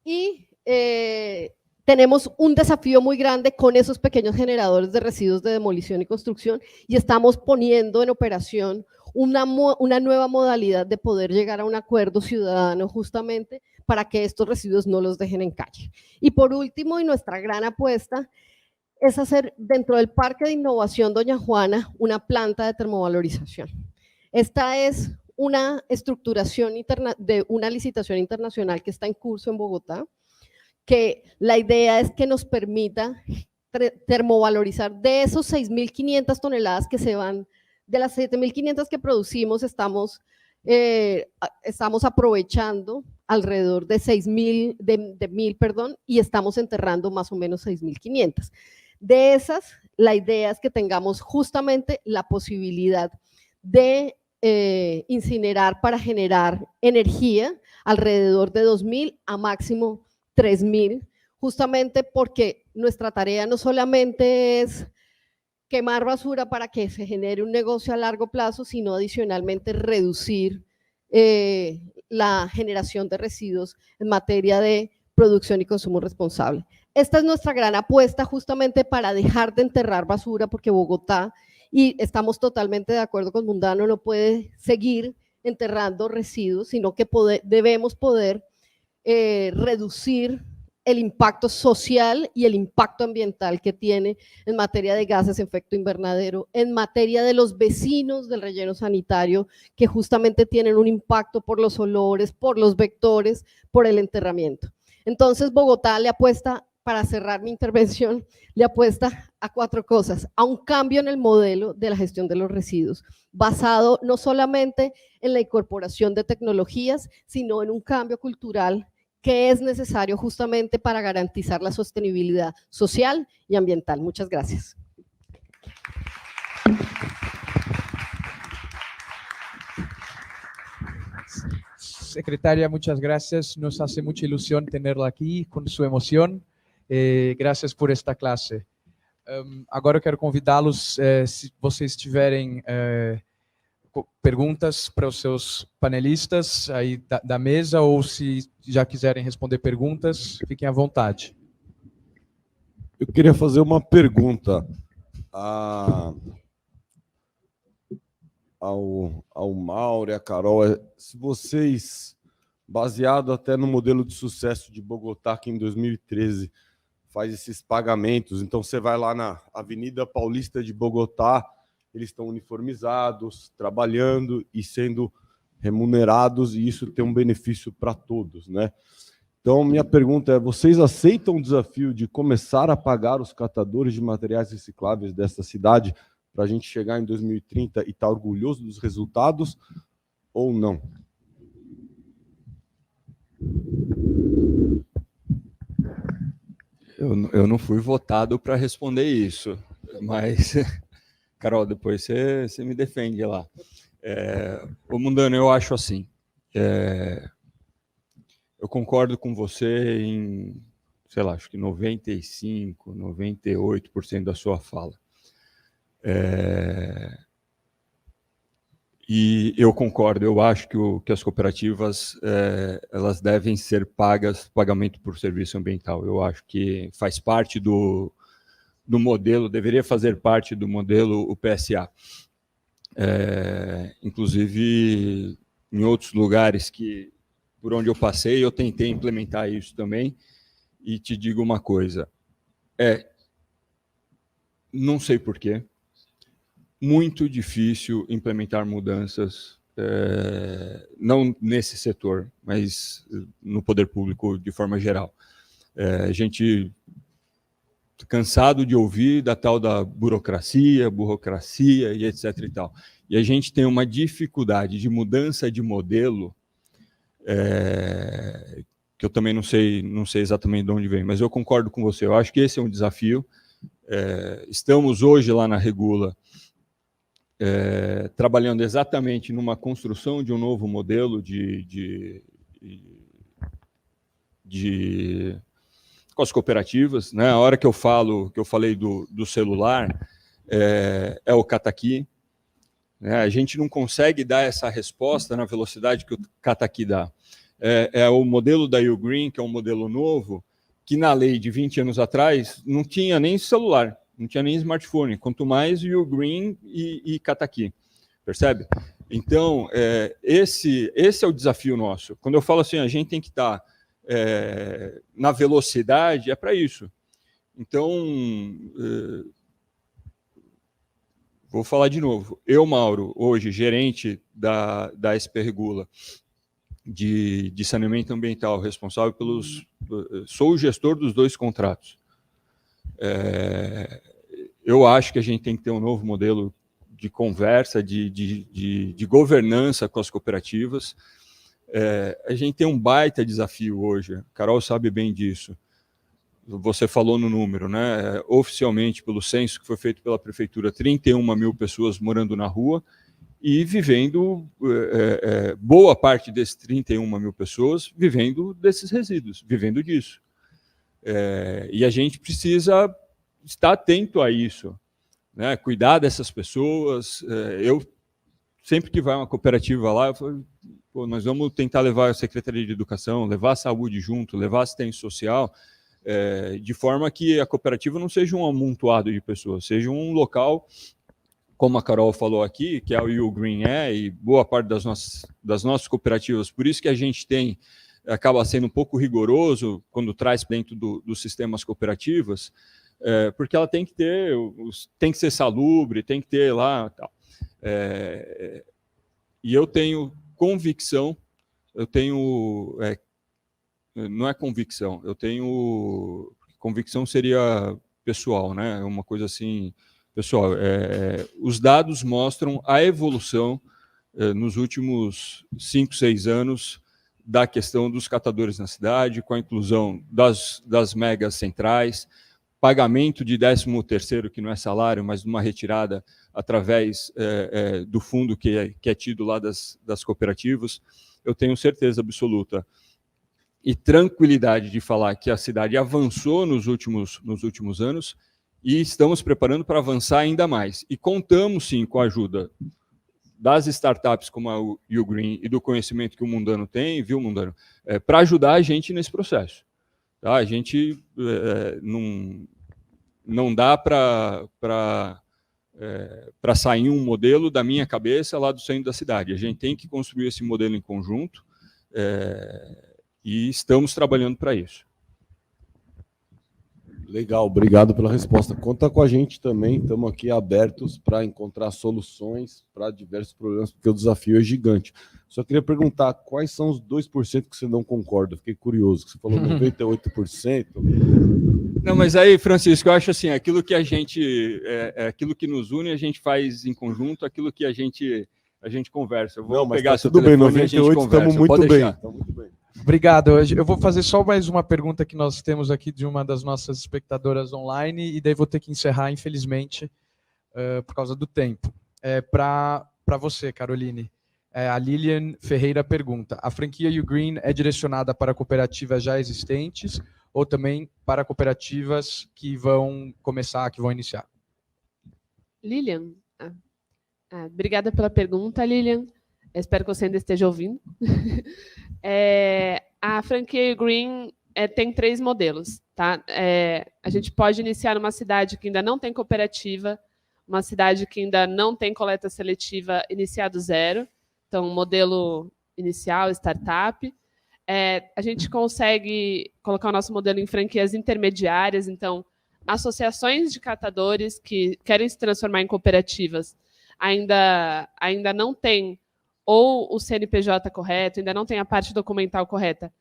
Y tenemos un desafío muy grande con esos pequeños generadores de residuos de demolición y construcción y estamos poniendo en operación una nueva modalidad de poder llegar a un acuerdo ciudadano justamente para que estos residuos no los dejen en calle. Y por último, y nuestra gran apuesta, es hacer dentro del Parque de Innovación Doña Juana una planta de termovalorización. Esta es una estructuración de una licitación internacional que está en curso en Bogotá, que la idea es que nos permita termovalorizar de esos 6.500 toneladas que se van, de las 7.500 que producimos, estamos aprovechando alrededor de 1.000, y estamos enterrando más o menos 6.500. De esas, la idea es que tengamos justamente la posibilidad de incinerar para generar energía alrededor de 2.000 a máximo 3.000, justamente porque nuestra tarea no solamente es quemar basura para que se genere un negocio a largo plazo, sino adicionalmente reducir la generación de residuos en materia de producción y consumo responsable. Esta es nuestra gran apuesta justamente para dejar de enterrar basura, porque Bogotá, y estamos totalmente de acuerdo con Mundano, no puede seguir enterrando residuos, sino que debemos poder reducir el impacto social y el impacto ambiental que tiene en materia de gases de efecto invernadero, en materia de los vecinos del relleno sanitario, que justamente tienen un impacto por los olores, por los vectores, por el enterramiento. Entonces, Bogotá le apuesta, para cerrar mi intervención, le apuesta a 4 cosas: a un cambio en el modelo de la gestión de los residuos, basado no solamente en la incorporación de tecnologías, sino en un cambio cultural que es necesario justamente para garantizar la sostenibilidad social y ambiental. Muchas gracias. Secretaria, muchas gracias. Nos hace mucha ilusión tenerla aquí con su emoción. Gracias por esta clase. Agora eu quero convidá-los, se vocês tiverem perguntas para os seus panelistas aí da mesa, ou se já quiserem responder perguntas, fiquem à vontade. Eu queria fazer uma pergunta ao Mauro e à Carol. Se vocês, baseado até no modelo de sucesso de Bogotá, que em 2013 faz esses pagamentos, então você vai lá na Avenida Paulista de Bogotá, eles estão uniformizados, trabalhando e sendo remunerados, e isso tem um benefício para todos, né? Então, minha pergunta é: vocês aceitam o desafio de começar a pagar os catadores de materiais recicláveis dessa cidade para a gente chegar em 2030 e estar orgulhoso dos resultados, ou não? Eu não fui votado para responder isso. Mas, Carol, depois você me defende lá. Ô Mundano, eu acho assim, eu concordo com você em, sei lá, acho que 95%, 98% da sua fala. E eu concordo, eu acho que as cooperativas elas devem ser pagas pagamento por serviço ambiental. Eu acho que faz parte do modelo, deveria fazer parte do modelo o PSA. Inclusive, em outros lugares por onde eu passei, eu tentei implementar isso também. E te digo uma coisa, não sei porquê, muito difícil implementar mudanças, não nesse setor, mas no poder público de forma geral. A gente cansado de ouvir da tal da burocracia e etc. e tal. E a gente tem uma dificuldade de mudança de modelo, que eu também não sei exatamente de onde vem, mas eu concordo com você. Eu acho que esse é um desafio. Estamos hoje lá na Regula, trabalhando exatamente numa construção de um novo modelo com as cooperativas, né? A hora que eu falei do celular, é o Cataqui, né? A gente não consegue dar essa resposta na velocidade que o Cataqui dá. É o modelo da Ugreen, que é um modelo novo, que na lei de 20 anos atrás não tinha nem celular, não tinha nem smartphone, quanto mais Ugreen e Cataqui, percebe? Então, esse é o desafio nosso. Quando eu falo assim, a gente tem que estar na velocidade, é para isso. Então, vou falar de novo. Eu, Mauro, hoje, gerente da SP Regula, de saneamento ambiental, responsável sou o gestor dos 2 contratos. Eu acho que a gente tem que ter um novo modelo de conversa, de governança com as cooperativas. A gente tem um baita desafio hoje, a Carol sabe bem disso. Você falou no número, né? Oficialmente, pelo censo que foi feito pela prefeitura, 31 mil pessoas morando na rua e vivendo, boa parte desses 31 mil pessoas vivendo desses resíduos, vivendo disso. E a gente precisa estar atento a isso, né? Cuidar dessas pessoas. Eu, sempre que vai uma cooperativa lá, eu falo, nós vamos tentar levar a Secretaria de Educação, levar a saúde junto, levar a assistência social, de forma que a cooperativa não seja um amontoado de pessoas, seja um local, como a Carol falou aqui, que a Ugreen e boa parte das nossas cooperativas. Por isso que a gente acaba sendo um pouco rigoroso quando traz dentro dos sistemas cooperativas, porque ela tem que ser salubre, tem que ter lá, tal. E eu tenho convicção, não é convicção, convicção seria pessoal, né? Uma coisa assim, pessoal. Os dados mostram a evolução nos últimos 5, 6 anos da questão dos catadores na cidade, com a inclusão das megas centrais, pagamento de 13º, que não é salário, mas uma retirada através do fundo que é tido lá das cooperativas. Eu tenho certeza absoluta e tranquilidade de falar que a cidade avançou nos últimos anos e estamos preparando para avançar ainda mais. E contamos, sim, com a ajuda das startups como a Ugreen e do conhecimento que o Mundano tem, viu, Mundano, para ajudar a gente nesse processo. Tá? A gente não dá para sair um modelo da minha cabeça lá do centro da cidade. A gente tem que construir esse modelo em conjunto e estamos trabalhando para isso. Legal, obrigado pela resposta. Conta com a gente também, estamos aqui abertos para encontrar soluções para diversos problemas, porque o desafio é gigante. Só queria perguntar, quais são os 2% que você não concorda? Fiquei curioso, você falou 98%. Não, mas aí, Francisco, eu acho assim, aquilo que aquilo que nos une, a gente faz em conjunto, aquilo que a gente conversa. Eu vou pegar seu tudo bem, telefone 98 estamos muito bem. Obrigado. Eu vou fazer só mais uma pergunta que nós temos aqui de uma das nossas espectadoras online, e daí vou ter que encerrar, infelizmente, por causa do tempo. Para você, Caroline. A Lilian Ferreira pergunta: a franquia Ugreen é direcionada para cooperativas já existentes ou também para cooperativas que vão começar, que vão iniciar? Lilian, obrigada pela pergunta, Lilian. Espero que você ainda esteja ouvindo. A franquia Green tem 3 modelos. Tá? A gente pode iniciar numa cidade que ainda não tem cooperativa, uma cidade que ainda não tem coleta seletiva, iniciar do zero. Então, modelo inicial, startup. A gente consegue colocar o nosso modelo em franquias intermediárias, então, associações de catadores que querem se transformar em cooperativas ainda não tem ou o CNPJ correto, ainda não tem a parte documental correta,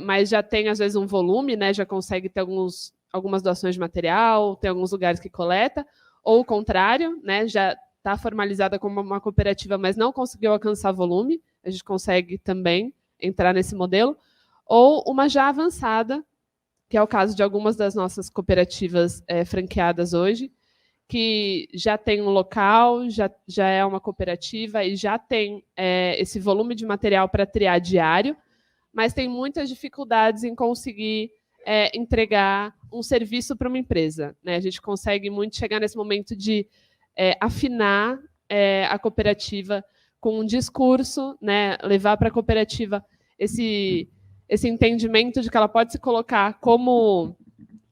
mas já tem, às vezes, um volume, né, já consegue ter algumas doações de material, tem alguns lugares que coleta, ou o contrário, né, já está formalizada como uma cooperativa, mas não conseguiu alcançar volume, a gente consegue também entrar nesse modelo, ou uma já avançada, que é o caso de algumas das nossas cooperativas franqueadas hoje, que já tem um local, já é uma cooperativa e já tem esse volume de material para triar diário, mas tem muitas dificuldades em conseguir entregar um serviço para uma empresa. Né? A gente consegue muito chegar nesse momento de afinar a cooperativa com um discurso, né? Levar para a cooperativa esse entendimento de que ela pode se colocar como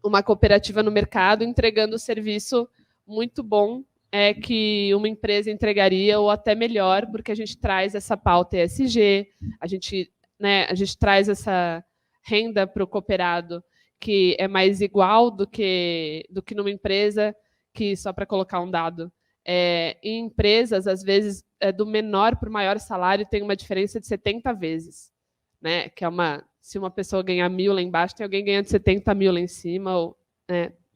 uma cooperativa no mercado, entregando serviço muito bom que uma empresa entregaria, ou até melhor, porque a gente traz essa pauta ESG, a gente traz essa renda para o cooperado que é mais igual do que numa empresa, que, só para colocar um dado, em empresas, às vezes, do menor para o maior salário tem uma diferença de 70 vezes. Né? Que se uma pessoa ganhar 1.000 lá embaixo, tem alguém ganhando 70 mil lá em cima, ou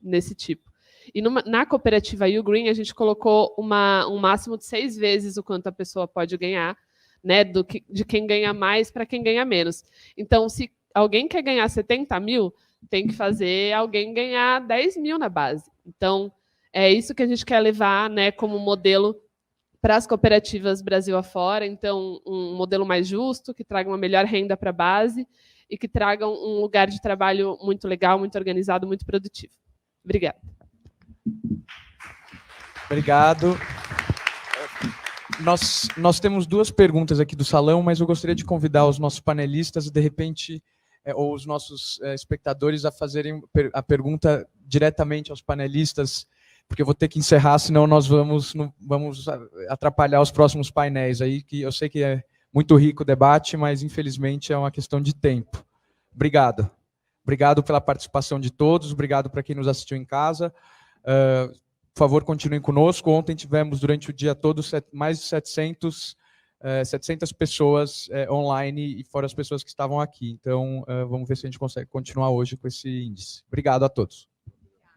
nesse tipo. E na cooperativa Ugreen, a gente colocou um máximo de 6 vezes o quanto a pessoa pode ganhar, né, de quem ganha mais para quem ganha menos. Então, se alguém quer ganhar 70 mil, tem que fazer alguém ganhar 10 mil na base. Então, é isso que a gente quer levar, né, como modelo para as cooperativas Brasil afora. Então, um modelo mais justo, que traga uma melhor renda para a base e que traga um lugar de trabalho muito legal, muito organizado, muito produtivo. Obrigada. Obrigado. Nós temos 2 perguntas aqui do salão, mas eu gostaria de convidar os nossos panelistas, de repente, ou os nossos espectadores, a fazerem a pergunta diretamente aos panelistas, porque eu vou ter que encerrar, senão nós vamos atrapalhar os próximos painéis aí, que eu sei que é muito rico o debate, mas infelizmente é uma questão de tempo. Obrigado. Obrigado pela participação de todos, obrigado para quem nos assistiu em casa. Por favor, continuem conosco. Ontem tivemos, durante o dia todo, mais de 700 pessoas online, e fora as pessoas que estavam aqui. Então, vamos ver se a gente consegue continuar hoje com esse índice. Obrigado a todos.